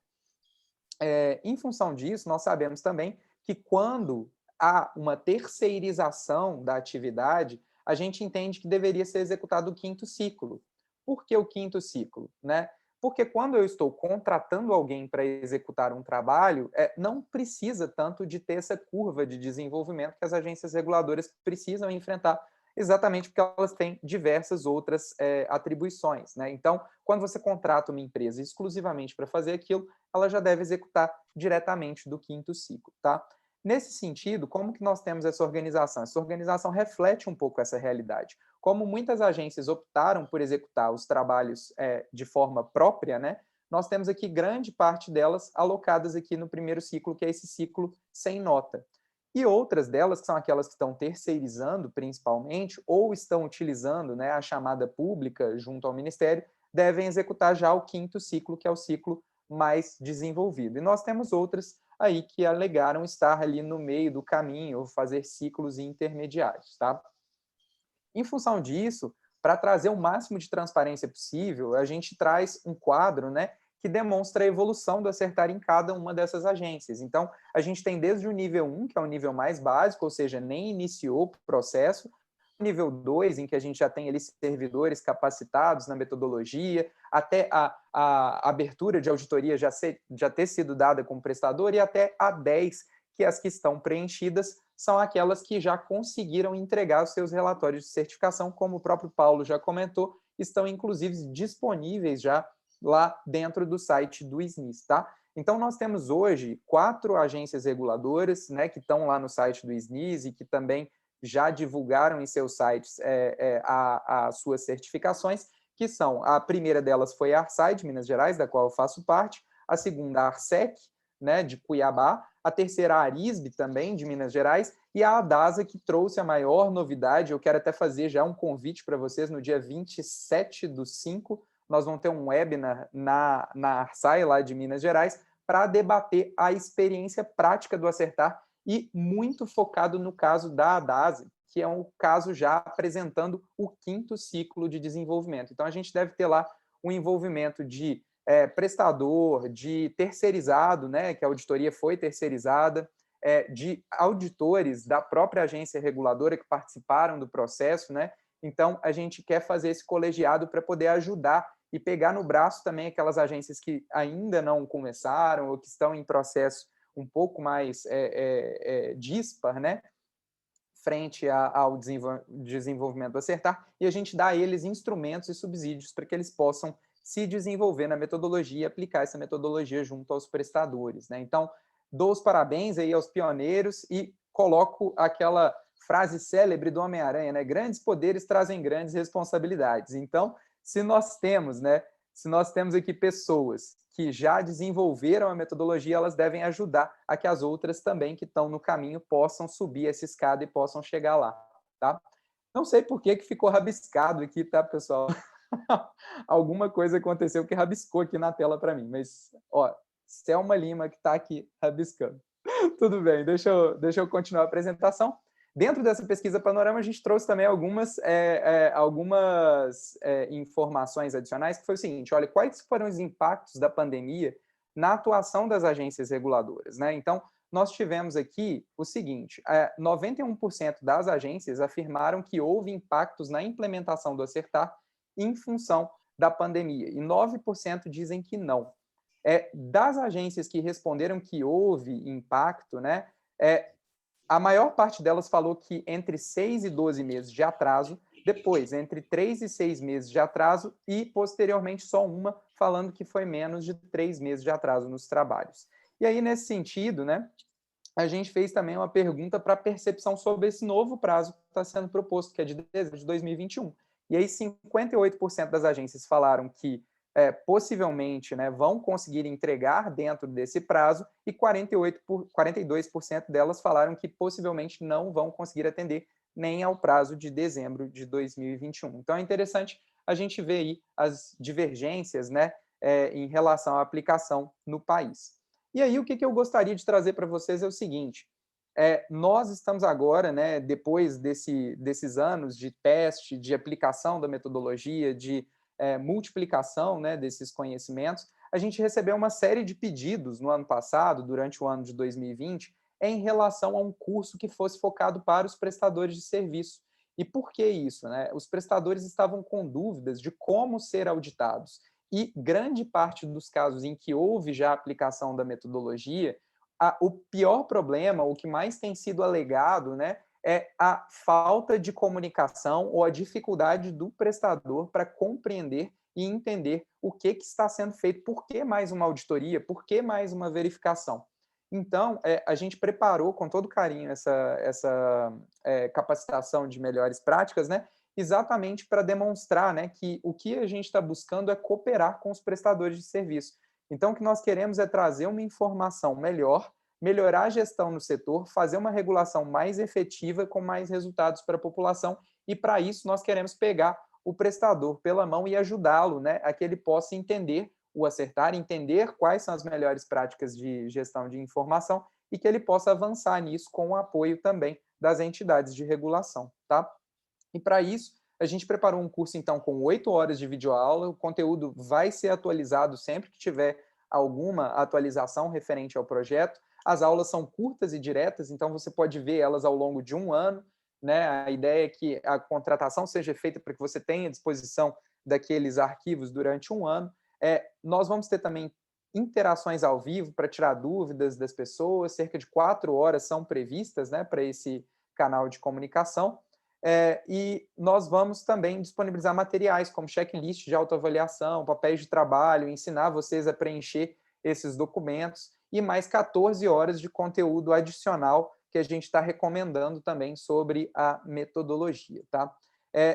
Em função disso, nós sabemos também que quando há uma terceirização da atividade, a gente entende que deveria ser executado o 5º ciclo. Por que o 5º ciclo, né? Porque quando eu estou contratando alguém para executar um trabalho, não precisa tanto de ter essa curva de desenvolvimento que as agências reguladoras precisam enfrentar, exatamente porque elas têm diversas outras atribuições, né? Então, quando você contrata uma empresa exclusivamente para fazer aquilo, ela já deve executar diretamente do 5º ciclo, tá? Nesse sentido, como que nós temos essa organização? Essa organização reflete um pouco essa realidade. Como muitas agências optaram por executar os trabalhos de forma própria, né, nós temos aqui grande parte delas alocadas aqui no primeiro ciclo, que é esse ciclo sem nota. E outras delas, que são aquelas que estão terceirizando, principalmente, ou estão utilizando, né, a chamada pública junto ao Ministério, devem executar já o 5º ciclo, que é o ciclo mais desenvolvido. E nós temos outras aí que alegaram estar ali no meio do caminho, ou fazer ciclos intermediários, tá? Em função disso, para trazer o máximo de transparência possível, a gente traz um quadro, né, que demonstra a evolução do Acertar em cada uma dessas agências. Então, a gente tem desde o nível 1, que é o nível mais básico, ou seja, nem iniciou o processo, o nível 2, em que a gente já tem ali servidores capacitados na metodologia, até a abertura de auditoria já ter sido dada com o prestador, e até a 10, que as que estão preenchidas são aquelas que já conseguiram entregar os seus relatórios de certificação, como o próprio Paulo já comentou, estão inclusive disponíveis já lá dentro do site do SNIS, tá? Então, nós temos hoje 4 agências reguladoras, né, que estão lá no site do SNIS e que também já divulgaram em seus sites as suas certificações, que são, a primeira delas foi a ARSAI, de Minas Gerais, da qual eu faço parte, a segunda, a ARSEC, né, de Cuiabá, a terceira a Arisbe também, de Minas Gerais, e a ADASA, que trouxe a maior novidade. Eu quero até fazer já um convite para vocês, no dia 27/5, nós vamos ter um webinar na Arsai, lá de Minas Gerais, para debater a experiência prática do Acertar e muito focado no caso da ADASA, que é um caso já apresentando o 5º ciclo de desenvolvimento. Então, a gente deve ter lá o envolvimento de prestador, de terceirizado, né, que a auditoria foi terceirizada, de auditores da própria agência reguladora que participaram do processo, né? Então, a gente quer fazer esse colegiado para poder ajudar e pegar no braço também aquelas agências que ainda não começaram ou que estão em processo um pouco mais dispar, né? Frente ao desenvolvimento do Acertar, e a gente dá a eles instrumentos e subsídios para que eles possam se desenvolver na metodologia e aplicar essa metodologia junto aos prestadores, né? Então, dou os parabéns aí aos pioneiros e coloco aquela frase célebre do Homem-Aranha, né? Grandes poderes trazem grandes responsabilidades. Então, se nós temos aqui pessoas que já desenvolveram a metodologia, elas devem ajudar a que as outras também que estão no caminho possam subir essa escada e possam chegar lá, tá? Não sei por que ficou rabiscado aqui, tá, pessoal? Alguma coisa aconteceu que rabiscou aqui na tela para mim, mas, ó, Selma Lima que está aqui rabiscando. Tudo bem, deixa eu continuar a apresentação. Dentro dessa pesquisa Panorama, a gente trouxe também algumas informações adicionais, que foi o seguinte: olha, quais foram os impactos da pandemia na atuação das agências reguladoras, né? Então, nós tivemos aqui o seguinte: 91% das agências afirmaram que houve impactos na implementação do Acertar em função da pandemia, e 9% dizem que não. Das agências que responderam que houve impacto, né, a maior parte delas falou que entre 6 e 12 meses de atraso, depois entre 3 e 6 meses de atraso e, posteriormente, só uma falando que foi menos de 3 meses de atraso nos trabalhos. E aí, nesse sentido, né, a gente fez também uma pergunta para percepção sobre esse novo prazo que está sendo proposto, que é de dezembro de 2021. E aí 58% das agências falaram que possivelmente, né, vão conseguir entregar dentro desse prazo, e 42% delas falaram que possivelmente não vão conseguir atender nem ao prazo de dezembro de 2021. Então é interessante a gente ver aí as divergências, né, em relação à aplicação no país. E aí o que eu gostaria de trazer para vocês é o seguinte: nós estamos agora, né, depois desses anos de teste, de aplicação da metodologia, de multiplicação, né, desses conhecimentos, a gente recebeu uma série de pedidos no ano passado, durante o ano de 2020, em relação a um curso que fosse focado para os prestadores de serviço. E por que isso, né? Os prestadores estavam com dúvidas de como ser auditados. E grande parte dos casos em que houve já a aplicação da metodologia, o pior problema, o que mais tem sido alegado, né, é a falta de comunicação ou a dificuldade do prestador para compreender e entender o que está sendo feito, por que mais uma auditoria, por que mais uma verificação. Então, a gente preparou com todo carinho essa capacitação de melhores práticas, né, exatamente para demonstrar, né, que o que a gente está buscando é cooperar com os prestadores de serviço. Então, o que nós queremos é trazer uma informação melhor, melhorar a gestão no setor, fazer uma regulação mais efetiva com mais resultados para a população, e para isso nós queremos pegar o prestador pela mão e ajudá-lo, né, a que ele possa entender o Acertar, entender quais são as melhores práticas de gestão de informação e que ele possa avançar nisso com o apoio também das entidades de regulação, tá? E para isso, a gente preparou um curso, então, com 8 horas de videoaula. O conteúdo vai ser atualizado sempre que tiver alguma atualização referente ao projeto. As aulas são curtas e diretas, então você pode ver elas ao longo de um ano, né? A ideia é que a contratação seja feita para que você tenha à disposição daqueles arquivos durante um ano. Nós vamos ter também interações ao vivo para tirar dúvidas das pessoas. Cerca de 4 horas são previstas, né, para esse canal de comunicação. E nós vamos também disponibilizar materiais como checklist de autoavaliação, papéis de trabalho, ensinar vocês a preencher esses documentos, e mais 14 horas de conteúdo adicional que a gente está recomendando também sobre a metodologia, tá?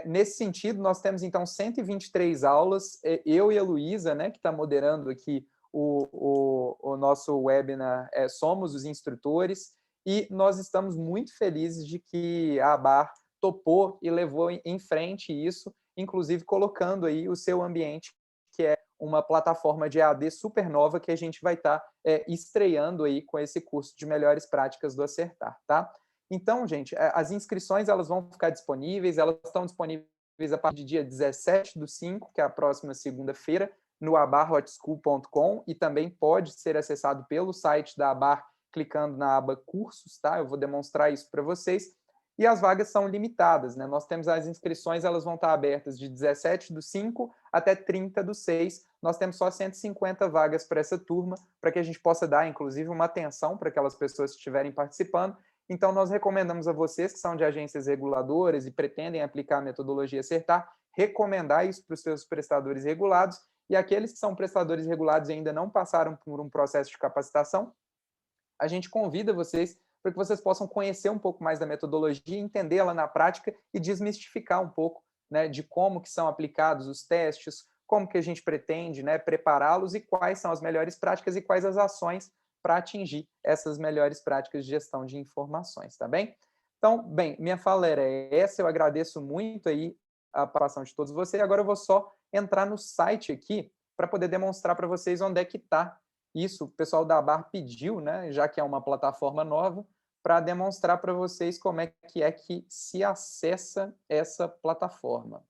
Nesse sentido, nós temos, então, 123 aulas. Eu e a Luísa, né, que está moderando aqui o nosso webinar Somos os Instrutores, e nós estamos muito felizes de que a ABAR topou e levou em frente isso, inclusive colocando aí o seu ambiente, que é uma plataforma de EAD super nova que a gente vai estar estreando aí com esse curso de melhores práticas do Acertar, tá? Então, gente, as inscrições elas vão ficar disponíveis, elas estão disponíveis a partir do dia 17/5, que é a próxima segunda-feira, no abarhotschool.com, e também pode ser acessado pelo site da ABAR, clicando na aba Cursos, tá? Eu vou demonstrar isso para vocês. E as vagas são limitadas, né? Nós temos as inscrições, elas vão estar abertas de 17/5 até 30/6. Nós temos só 150 vagas para essa turma, para que a gente possa dar, inclusive, uma atenção para aquelas pessoas que estiverem participando. Então, nós recomendamos a vocês que são de agências reguladoras e pretendem aplicar a metodologia Acertar, recomendar isso para os seus prestadores regulados, e aqueles que são prestadores regulados e ainda não passaram por um processo de capacitação, a gente convida vocês para que vocês possam conhecer um pouco mais da metodologia, entendê-la na prática e desmistificar um pouco, né, de como que são aplicados os testes, como que a gente pretende, né, prepará-los e quais são as melhores práticas e quais as ações para atingir essas melhores práticas de gestão de informações, tá bem? Então, bem, minha fala era essa, eu agradeço muito aí a participação de todos vocês. Agora eu vou só entrar no site aqui para poder demonstrar para vocês onde é que está isso. O pessoal da ABAR pediu, né, já que é uma plataforma nova, para demonstrar para vocês como é que se acessa essa plataforma.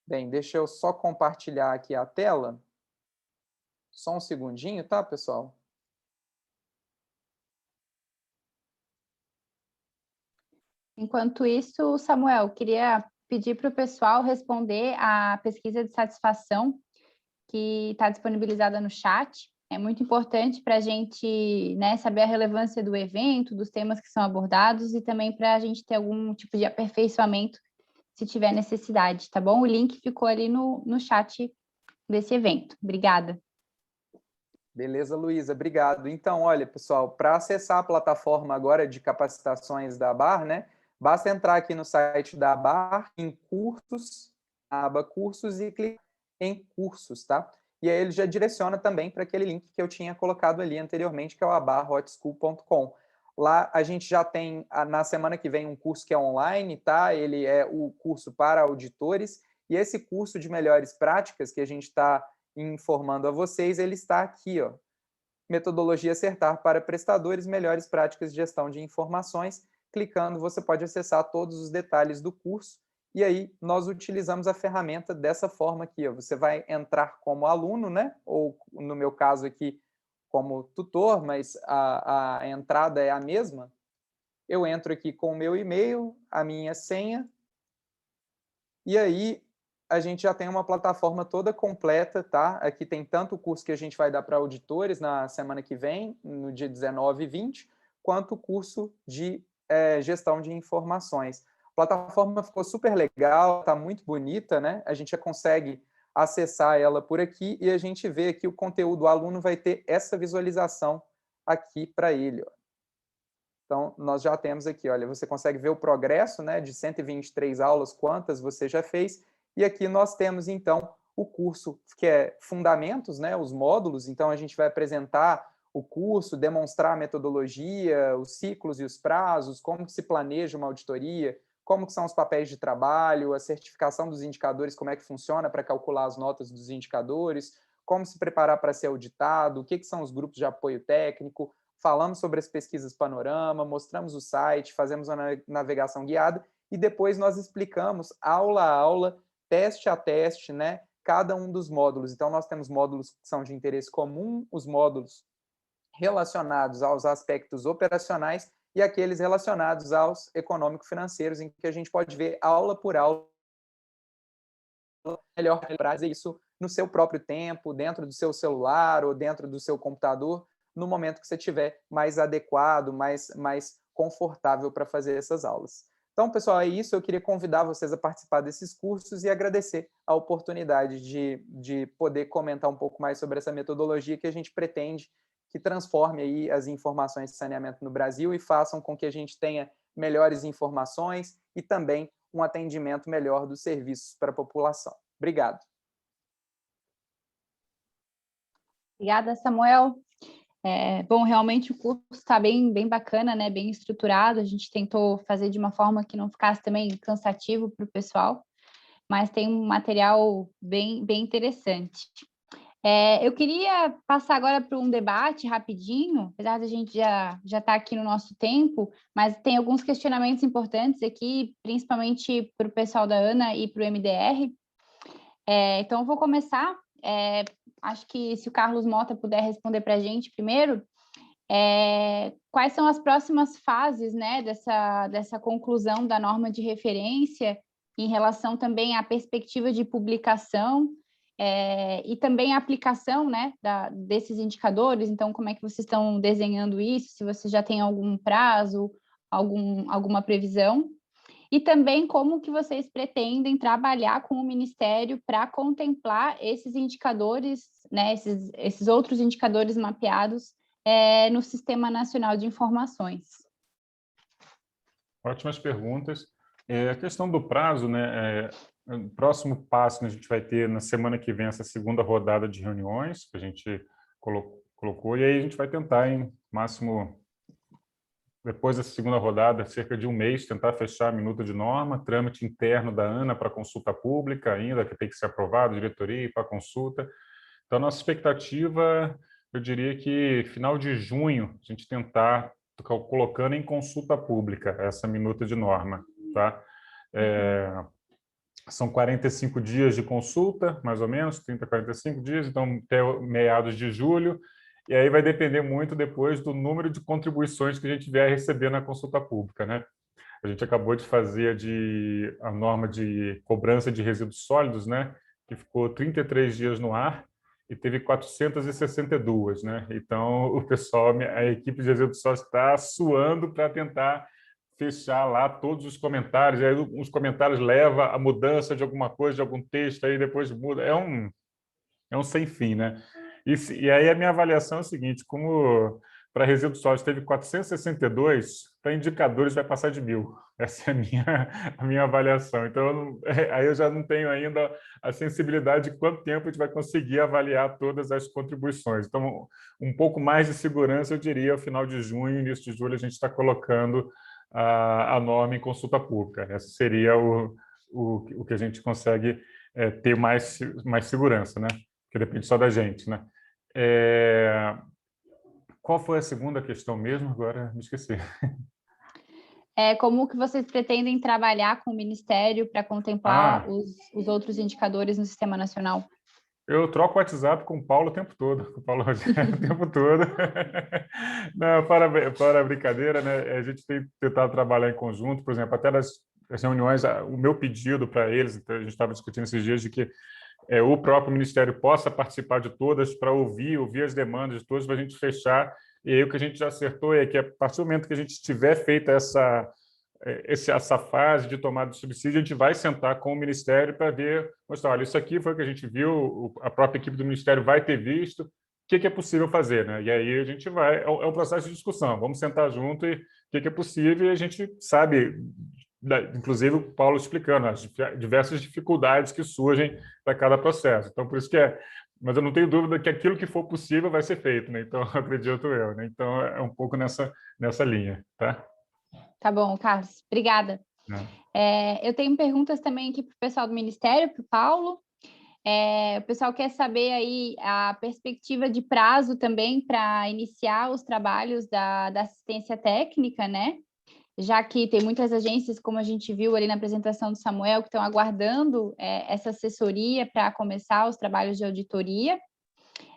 Bem, deixa eu só compartilhar aqui a tela. Só um segundinho, tá, pessoal? Enquanto isso, Samuel, queria pedir para o pessoal responder a pesquisa de satisfação que está disponibilizada no chat. É muito importante para a gente, né, saber a relevância do evento, dos temas que são abordados e também para a gente ter algum tipo de aperfeiçoamento se tiver necessidade, tá bom? O link ficou ali no chat desse evento. Obrigada. Beleza, Luísa, obrigado. Então, olha, pessoal, para acessar a plataforma agora de capacitações da ABAR, né, basta entrar aqui no site da ABAR, em cursos, aba cursos e clicar em cursos, tá? E aí ele já direciona também para aquele link que eu tinha colocado ali anteriormente, que é o abarhotschool.com. Lá a gente já tem, na semana que vem, um curso que é online, tá? Ele é o curso para auditores, e esse curso de melhores práticas que a gente está informando a vocês, ele está aqui, ó. Metodologia Acertar para prestadores, melhores práticas de gestão de informações. Clicando, você pode acessar todos os detalhes do curso, e aí nós utilizamos a ferramenta dessa forma aqui, ó. Você vai entrar como aluno, né? Ou, no meu caso aqui, como tutor, mas a entrada é a mesma. Eu entro aqui com o meu e-mail, a minha senha, e aí a gente já tem uma plataforma toda completa, tá? Aqui tem tanto o curso que a gente vai dar para auditores na semana que vem, no dia 19 e 20, quanto o curso de gestão de informações. A plataforma ficou super legal, está muito bonita, né? A gente já consegue acessar ela por aqui e a gente vê aqui o conteúdo. O aluno vai ter essa visualização aqui para ele, ó. Então, nós já temos aqui, olha, você consegue ver o progresso, né, de 123 aulas, quantas você já fez, e aqui nós temos, então, o curso que é Fundamentos, né, os módulos. Então, a gente vai apresentar o curso, demonstrar a metodologia, os ciclos e os prazos, como que se planeja uma auditoria, como que são os papéis de trabalho, a certificação dos indicadores, como é que funciona para calcular as notas dos indicadores, como se preparar para ser auditado, o que são os grupos de apoio técnico. Falamos sobre as pesquisas Panorama, mostramos o site, fazemos uma navegação guiada e depois nós explicamos aula a aula, teste a teste, né, cada um dos módulos. Então, nós temos módulos que são de interesse comum, os módulos relacionados aos aspectos operacionais e aqueles relacionados aos econômico-financeiros, em que a gente pode ver aula por aula, melhor para fazer isso no seu próprio tempo, dentro do seu celular ou dentro do seu computador, no momento que você estiver mais adequado, mais confortável para fazer essas aulas. Então, pessoal, é isso. Eu queria convidar vocês a participar desses cursos e agradecer a oportunidade de poder comentar um pouco mais sobre essa metodologia que a gente pretende que transforme aí as informações de saneamento no Brasil e façam com que a gente tenha melhores informações e também um atendimento melhor dos serviços para a população. Obrigado. Obrigada, Samuel. Bom, realmente o curso está bem bacana, né? Bem estruturado. A gente tentou fazer de uma forma que não ficasse também cansativo para o pessoal, mas tem um material bem interessante. Eu queria passar agora para um debate rapidinho, apesar da gente já estar aqui no nosso tempo, mas tem alguns questionamentos importantes aqui, principalmente para o pessoal da ANA e para o MDR. Então, eu vou começar. Acho que se o Carlos Mota puder responder para a gente primeiro, quais são as próximas fases, né, dessa conclusão da norma de referência em relação também à perspectiva de publicação e também a aplicação, né, desses indicadores. Então, como é que vocês estão desenhando isso? Se você já tem algum prazo, alguma previsão? E também como que vocês pretendem trabalhar com o Ministério para contemplar esses indicadores, né, esses outros indicadores mapeados no Sistema Nacional de Informações? Ótimas perguntas. A questão do prazo, né? O próximo passo que a gente vai ter na semana que vem essa segunda rodada de reuniões que a gente colocou, e aí a gente vai tentar, em máximo, depois dessa segunda rodada, cerca de um mês, tentar fechar a minuta de norma, trâmite interno da ANA para consulta pública ainda, que tem que ser aprovado, diretoria para consulta. Então, a nossa expectativa, eu diria que final de junho, a gente tentar colocando em consulta pública essa minuta de norma, tá? São 45 dias de consulta, mais ou menos, 30, 45 dias, então até meados de julho, e aí vai depender muito depois do número de contribuições que a gente vier a receber na consulta pública, né? A gente acabou de fazer a norma de cobrança de resíduos sólidos, né? Que ficou 33 dias no ar e teve 462, né? Então, o pessoal, a equipe de resíduos sólidos está suando para tentar fechar lá todos os comentários, e aí os comentários levam a mudança de alguma coisa, de algum texto, aí depois muda. É um sem fim, né? E aí a minha avaliação é o seguinte, como para resíduos sólidos teve 462, para indicadores vai passar de 1.000. Essa é a minha avaliação. Então, aí eu já não tenho ainda a sensibilidade de quanto tempo a gente vai conseguir avaliar todas as contribuições. Então, um pouco mais de segurança, eu diria, ao final de junho, início de julho, a gente está colocando a norma em consulta pública. Esse seria o que a gente consegue ter mais segurança, né? Que depende só da gente, né? Qual foi a segunda questão mesmo? Agora me esqueci. Como que vocês pretendem trabalhar com o Ministério para contemplar os outros indicadores no Sistema Nacional? Eu troco o WhatsApp com o Paulo o tempo todo, com o Paulo Rogério o tempo todo. Não, para a brincadeira, né? A gente tem tentado trabalhar em conjunto, por exemplo, até nas reuniões, o meu pedido para eles, então a gente estava discutindo esses dias, de que o próprio Ministério possa participar de todas para ouvir as demandas de todos, para a gente fechar. E aí o que a gente já acertou é que, a partir do momento que a gente tiver feito essa fase de tomada de subsídio, a gente vai sentar com o Ministério para ver, mostrar, olha, isso aqui foi o que a gente viu, a própria equipe do Ministério vai ter visto, o que é possível fazer, né? E aí a gente vai, é um processo de discussão, vamos sentar junto e o que é possível, e a gente sabe, inclusive o Paulo explicando as diversas dificuldades que surgem para cada processo. Então, por isso mas eu não tenho dúvida que aquilo que for possível vai ser feito, né? Então, acredito eu, né? Então, é um pouco nessa linha, tá? Tá bom, Carlos. Obrigada. Eu tenho perguntas também aqui para o pessoal do Ministério, para o Paulo. O pessoal quer saber aí a perspectiva de prazo também para iniciar os trabalhos da assistência técnica, né? Já que tem muitas agências, como a gente viu ali na apresentação do Samuel, que estão aguardando essa assessoria para começar os trabalhos de auditoria.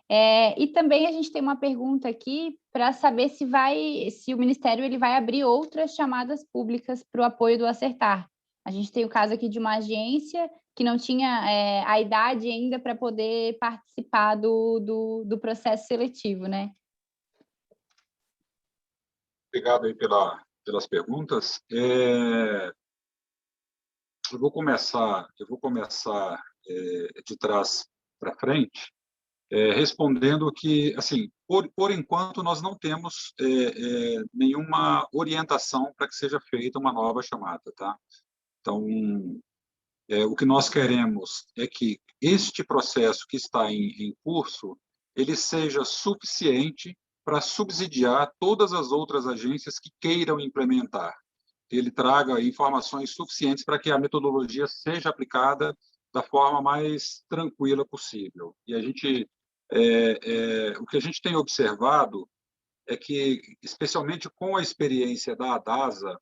E também a gente tem uma pergunta aqui para saber se o Ministério ele vai abrir outras chamadas públicas para o apoio do Acertar. A gente tem o caso aqui de uma agência que não tinha a idade ainda para poder participar do processo seletivo, né? Obrigado aí pelas perguntas. Eu vou começar de trás para frente, respondendo que, assim, por enquanto, nós não temos nenhuma orientação para que seja feita uma nova chamada, tá? Então, o que nós queremos é que este processo que está em curso, ele seja suficiente para subsidiar todas as outras agências que queiram implementar. Ele traga informações suficientes para que a metodologia seja aplicada da forma mais tranquila possível. E a gente, o que a gente tem observado é que, especialmente com a experiência da ADASA,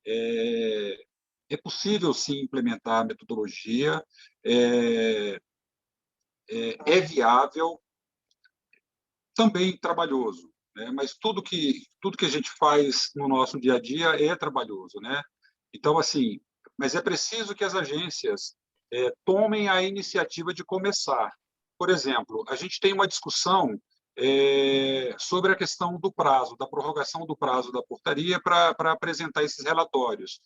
é possível, sim, implementar a metodologia, é viável, também trabalhoso, né? Mas tudo que a gente faz no nosso dia a dia é trabalhoso, né? Então, assim, mas é preciso que as agências tomem a iniciativa de começar. Por exemplo, a gente tem uma discussão sobre a questão do prazo, da prorrogação do prazo da portaria para apresentar esses relatórios.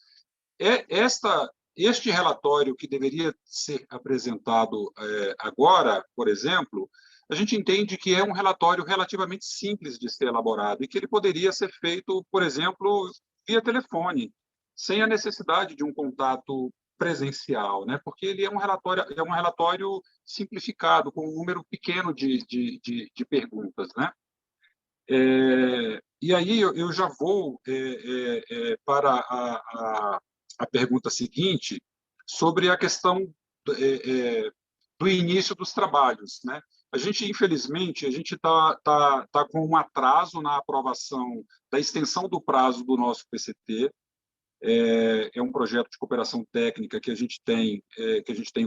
Este relatório que deveria ser apresentado agora, por exemplo, a gente entende que é um relatório relativamente simples de ser elaborado e que ele poderia ser feito, por exemplo, via telefone, sem a necessidade de um contato presencial, né? Porque ele é um relatório simplificado, com um número pequeno de perguntas, né? E aí eu já vou para a pergunta seguinte, sobre a questão do início dos trabalhos, né? Infelizmente, a gente está com um atraso na aprovação da extensão do prazo do nosso PCT. É um projeto de cooperação técnica que a gente tem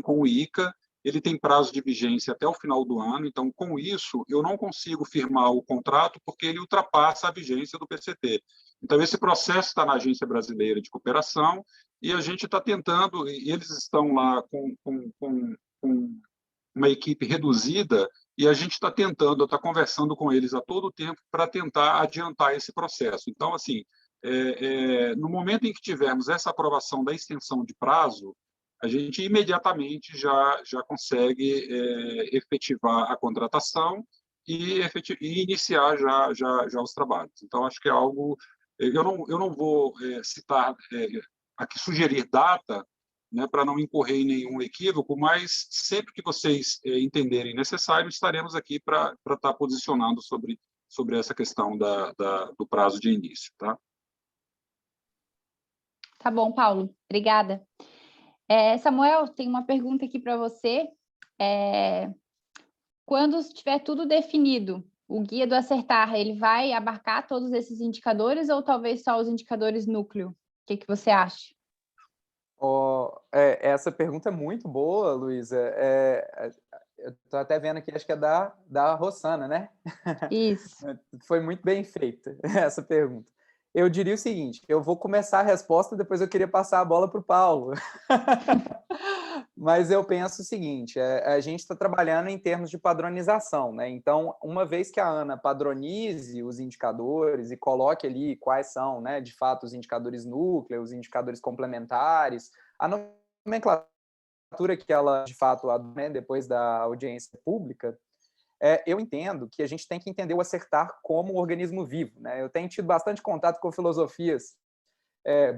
com o ICA. Ele tem prazo de vigência até o final do ano, então, com isso, eu não consigo firmar o contrato porque ele ultrapassa a vigência do PCT. Então, esse processo está na Agência Brasileira de Cooperação e a gente está tentando, e eles estão lá com uma equipe reduzida, e a gente está tentando, está conversando com eles a todo tempo para tentar adiantar esse processo. Então, assim, no momento em que tivermos essa aprovação da extensão de prazo, a gente imediatamente já consegue efetivar a contratação e iniciar já os trabalhos. Então, acho que é algo... Eu não vou citar aqui, sugerir data, né, para não incorrer em nenhum equívoco, mas sempre que vocês entenderem necessário, estaremos aqui para estar posicionando sobre essa questão do prazo de início. Tá? Tá bom, Paulo. Obrigada. Samuel, tem uma pergunta aqui para você. Quando estiver tudo definido, o guia do Acertar, ele vai abarcar todos esses indicadores ou talvez só os indicadores núcleo? O que você acha? Essa pergunta é muito boa, Luísa. Eu estou até vendo aqui, acho que é da Rossana, né? Isso. Foi muito bem feita essa pergunta. Eu diria o seguinte, eu vou começar a resposta, depois eu queria passar a bola para o Paulo. Mas eu penso o seguinte, a gente está trabalhando em termos de padronização, né? Então, uma vez que a Ana padronize os indicadores e coloque ali quais são, né, de fato, os indicadores núcleo, os indicadores complementares, a nomenclatura que ela, de fato, né, depois da audiência pública, eu entendo que a gente tem que entender o Acertar como um organismo vivo, né? Eu tenho tido bastante contato com filosofias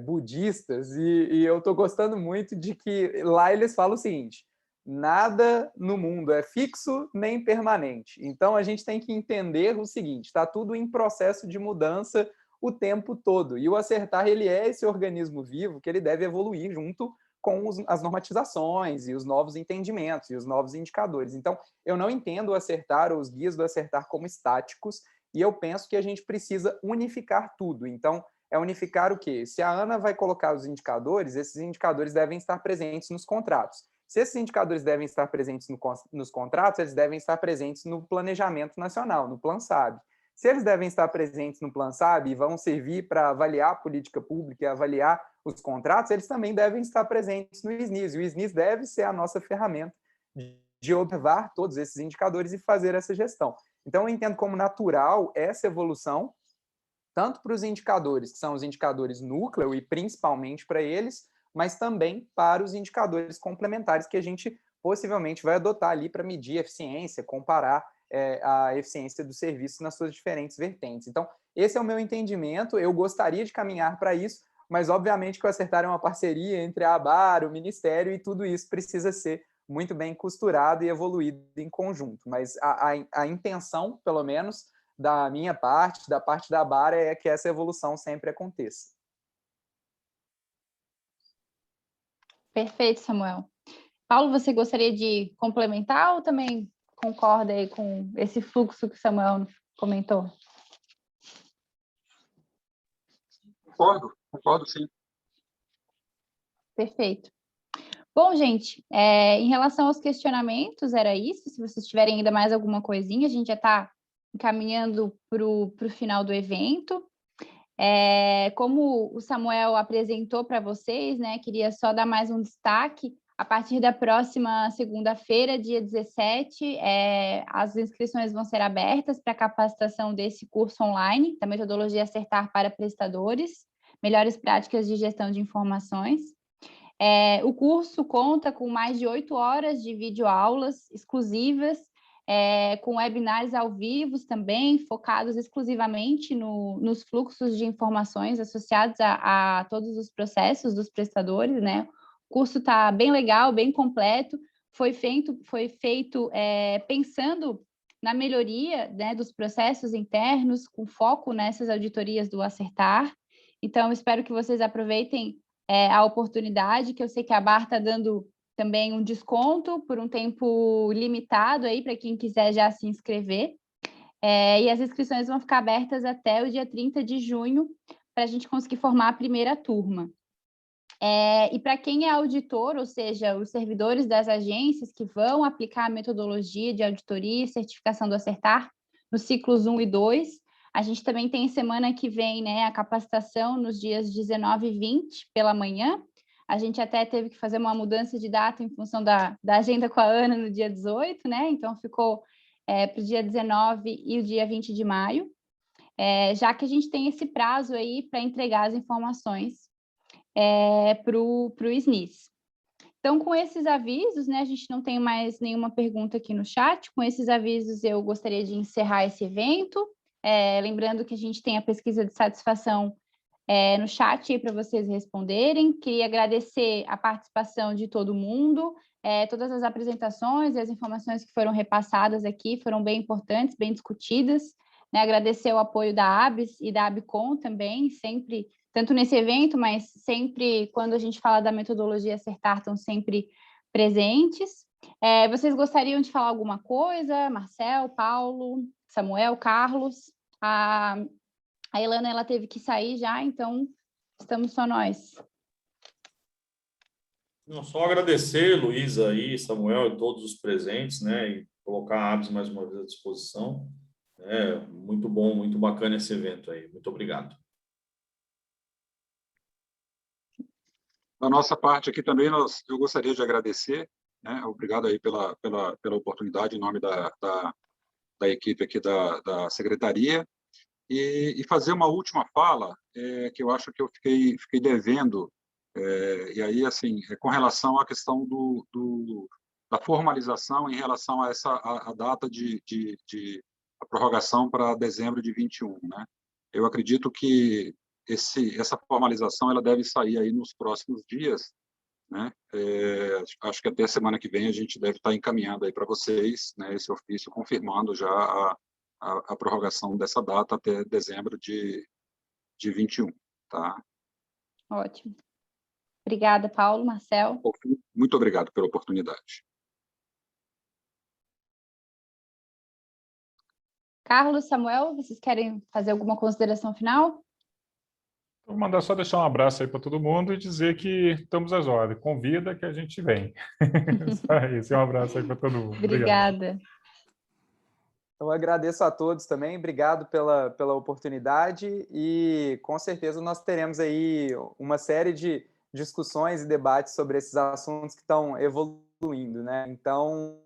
budistas e eu estou gostando muito de que lá eles falam o seguinte: nada no mundo é fixo nem permanente. Então a gente tem que entender o seguinte: está tudo em processo de mudança o tempo todo. E o Acertar, ele é esse organismo vivo que ele deve evoluir junto com as normatizações e os novos entendimentos e os novos indicadores. Então, eu não entendo o Acertar ou os guias do Acertar como estáticos, e eu penso que a gente precisa unificar tudo. Então, unificar o quê? Se a Ana vai colocar os indicadores, esses indicadores devem estar presentes nos contratos. Se esses indicadores devem estar presentes nos contratos, eles devem estar presentes no planejamento nacional, no Plan-SAB. Se eles devem estar presentes no Plan-SAB e vão servir para avaliar a política pública e avaliar os contratos, eles também devem estar presentes no SNIS. O SNIS deve ser a nossa ferramenta de observar todos esses indicadores e fazer essa gestão. Então, eu entendo como natural essa evolução, tanto para os indicadores, que são os indicadores núcleo, e principalmente para eles, mas também para os indicadores complementares que a gente possivelmente vai adotar ali para medir a eficiência, comparar a eficiência do serviço nas suas diferentes vertentes. Então, esse é o meu entendimento, eu gostaria de caminhar para isso, mas obviamente que o Acertar é uma parceria entre a ABAR, o Ministério, e tudo isso precisa ser muito bem costurado e evoluído em conjunto. Mas a intenção, pelo menos, da minha parte, da parte da Bara, é que essa evolução sempre aconteça. Perfeito, Samuel. Paulo, você gostaria de complementar ou também concorda aí com esse fluxo que o Samuel comentou? Concordo sim. Perfeito. Bom, gente, em relação aos questionamentos, era isso. Se vocês tiverem ainda mais alguma coisinha, a gente já está encaminhando para o final do evento. Como o Samuel apresentou para vocês, né, queria só dar mais um destaque. A partir da próxima segunda-feira, dia 17, as inscrições vão ser abertas para a capacitação desse curso online, da metodologia Acertar para prestadores, melhores práticas de gestão de informações. O curso conta com mais de 8 horas de videoaulas exclusivas, com webinars ao vivo também, focados exclusivamente nos fluxos de informações associados a todos os processos dos prestadores, né? O curso está bem legal, bem completo, foi feito pensando na melhoria, né, dos processos internos, com foco nessas auditorias do Acertar. Então, espero que vocês aproveitem a oportunidade, que eu sei que a Bar está dando também um desconto por um tempo limitado aí para quem quiser já se inscrever. E as inscrições vão ficar abertas até o dia 30 de junho para a gente conseguir formar a primeira turma. E para quem é auditor, ou seja, os servidores das agências que vão aplicar a metodologia de auditoria e certificação do Acertar nos ciclos 1 e 2, a gente também tem semana que vem, né, a capacitação nos dias 19 e 20 pela manhã. A gente até teve que fazer uma mudança de data em função da agenda com a Ana no dia 18, né? Então ficou para o dia 19 e o dia 20 de maio, já que a gente tem esse prazo aí para entregar as informações para o SNIS. Então, com esses avisos, né, a gente não tem mais nenhuma pergunta aqui no chat. Com esses avisos, eu gostaria de encerrar esse evento. Lembrando que a gente tem a pesquisa de satisfação no chat para vocês responderem. Queria agradecer a participação de todo mundo. Todas as apresentações e as informações que foram repassadas aqui foram bem importantes, bem discutidas. Né? Agradecer o apoio da ABS e da ABCOM também, sempre, tanto nesse evento, mas sempre quando a gente fala da metodologia Acertar, estão sempre presentes. Vocês gostariam de falar alguma coisa? Marcel, Paulo, Samuel, Carlos? A Ilana, ela teve que sair já, então estamos só nós. Não, só agradecer, Luísa e Samuel e todos os presentes, né, e colocar a ABS mais uma vez à disposição. Muito bom, muito bacana esse evento aí. Muito obrigado. Da nossa parte aqui também, eu gostaria de agradecer, né, obrigado aí pela oportunidade em nome da equipe aqui da Secretaria, e fazer uma última fala, que eu acho que eu fiquei devendo, e aí, assim, com relação à questão da formalização em relação a a data de a prorrogação para dezembro de 21, né? Eu acredito que essa formalização ela deve sair aí nos próximos dias, né? Acho que até semana que vem a gente deve estar encaminhando aí para vocês, né, esse ofício confirmando já a prorrogação dessa data até dezembro de 21, tá? Ótimo. Obrigada, Paulo, Marcel. Muito obrigado pela oportunidade. Carlos, Samuel, vocês querem fazer alguma consideração final? Vou mandar só deixar um abraço aí para todo mundo e dizer que estamos às ordens. Convida que a gente vem. Só isso, um abraço aí para todo mundo. Obrigada. Então, eu agradeço a todos também, obrigado pela oportunidade e, com certeza, nós teremos aí uma série de discussões e debates sobre esses assuntos que estão evoluindo, né? Então,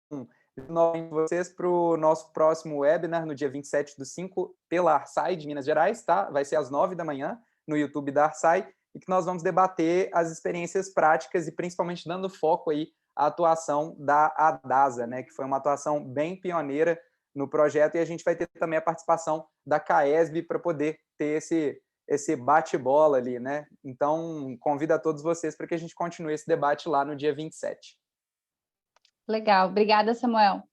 convido vocês para o nosso próximo webinar no dia 27/5 pela Arsai de Minas Gerais, tá? Vai ser às 9 da manhã no YouTube da Arsai e que nós vamos debater as experiências práticas e principalmente dando foco aí à atuação da ADASA, né? Que foi uma atuação bem pioneira no projeto e a gente vai ter também a participação da CAESB para poder ter esse bate-bola ali, né? Então, convido a todos vocês para que a gente continue esse debate lá no dia 27. Legal, obrigada, Samuel.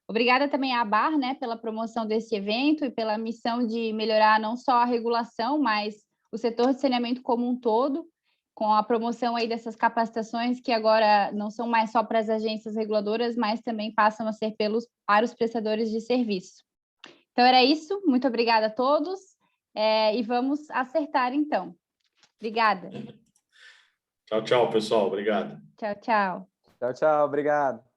Obrigada também à ABAR, né, pela promoção desse evento e pela missão de melhorar não só a regulação, mas o setor de saneamento como um todo, com a promoção aí dessas capacitações que agora não são mais só para as agências reguladoras, mas também passam a ser para os prestadores de serviço. Então, era isso. Muito obrigada a todos. E vamos acertar, então. Obrigada. Tchau, tchau, pessoal. Obrigado. Tchau, tchau. Tchau, tchau. Obrigado.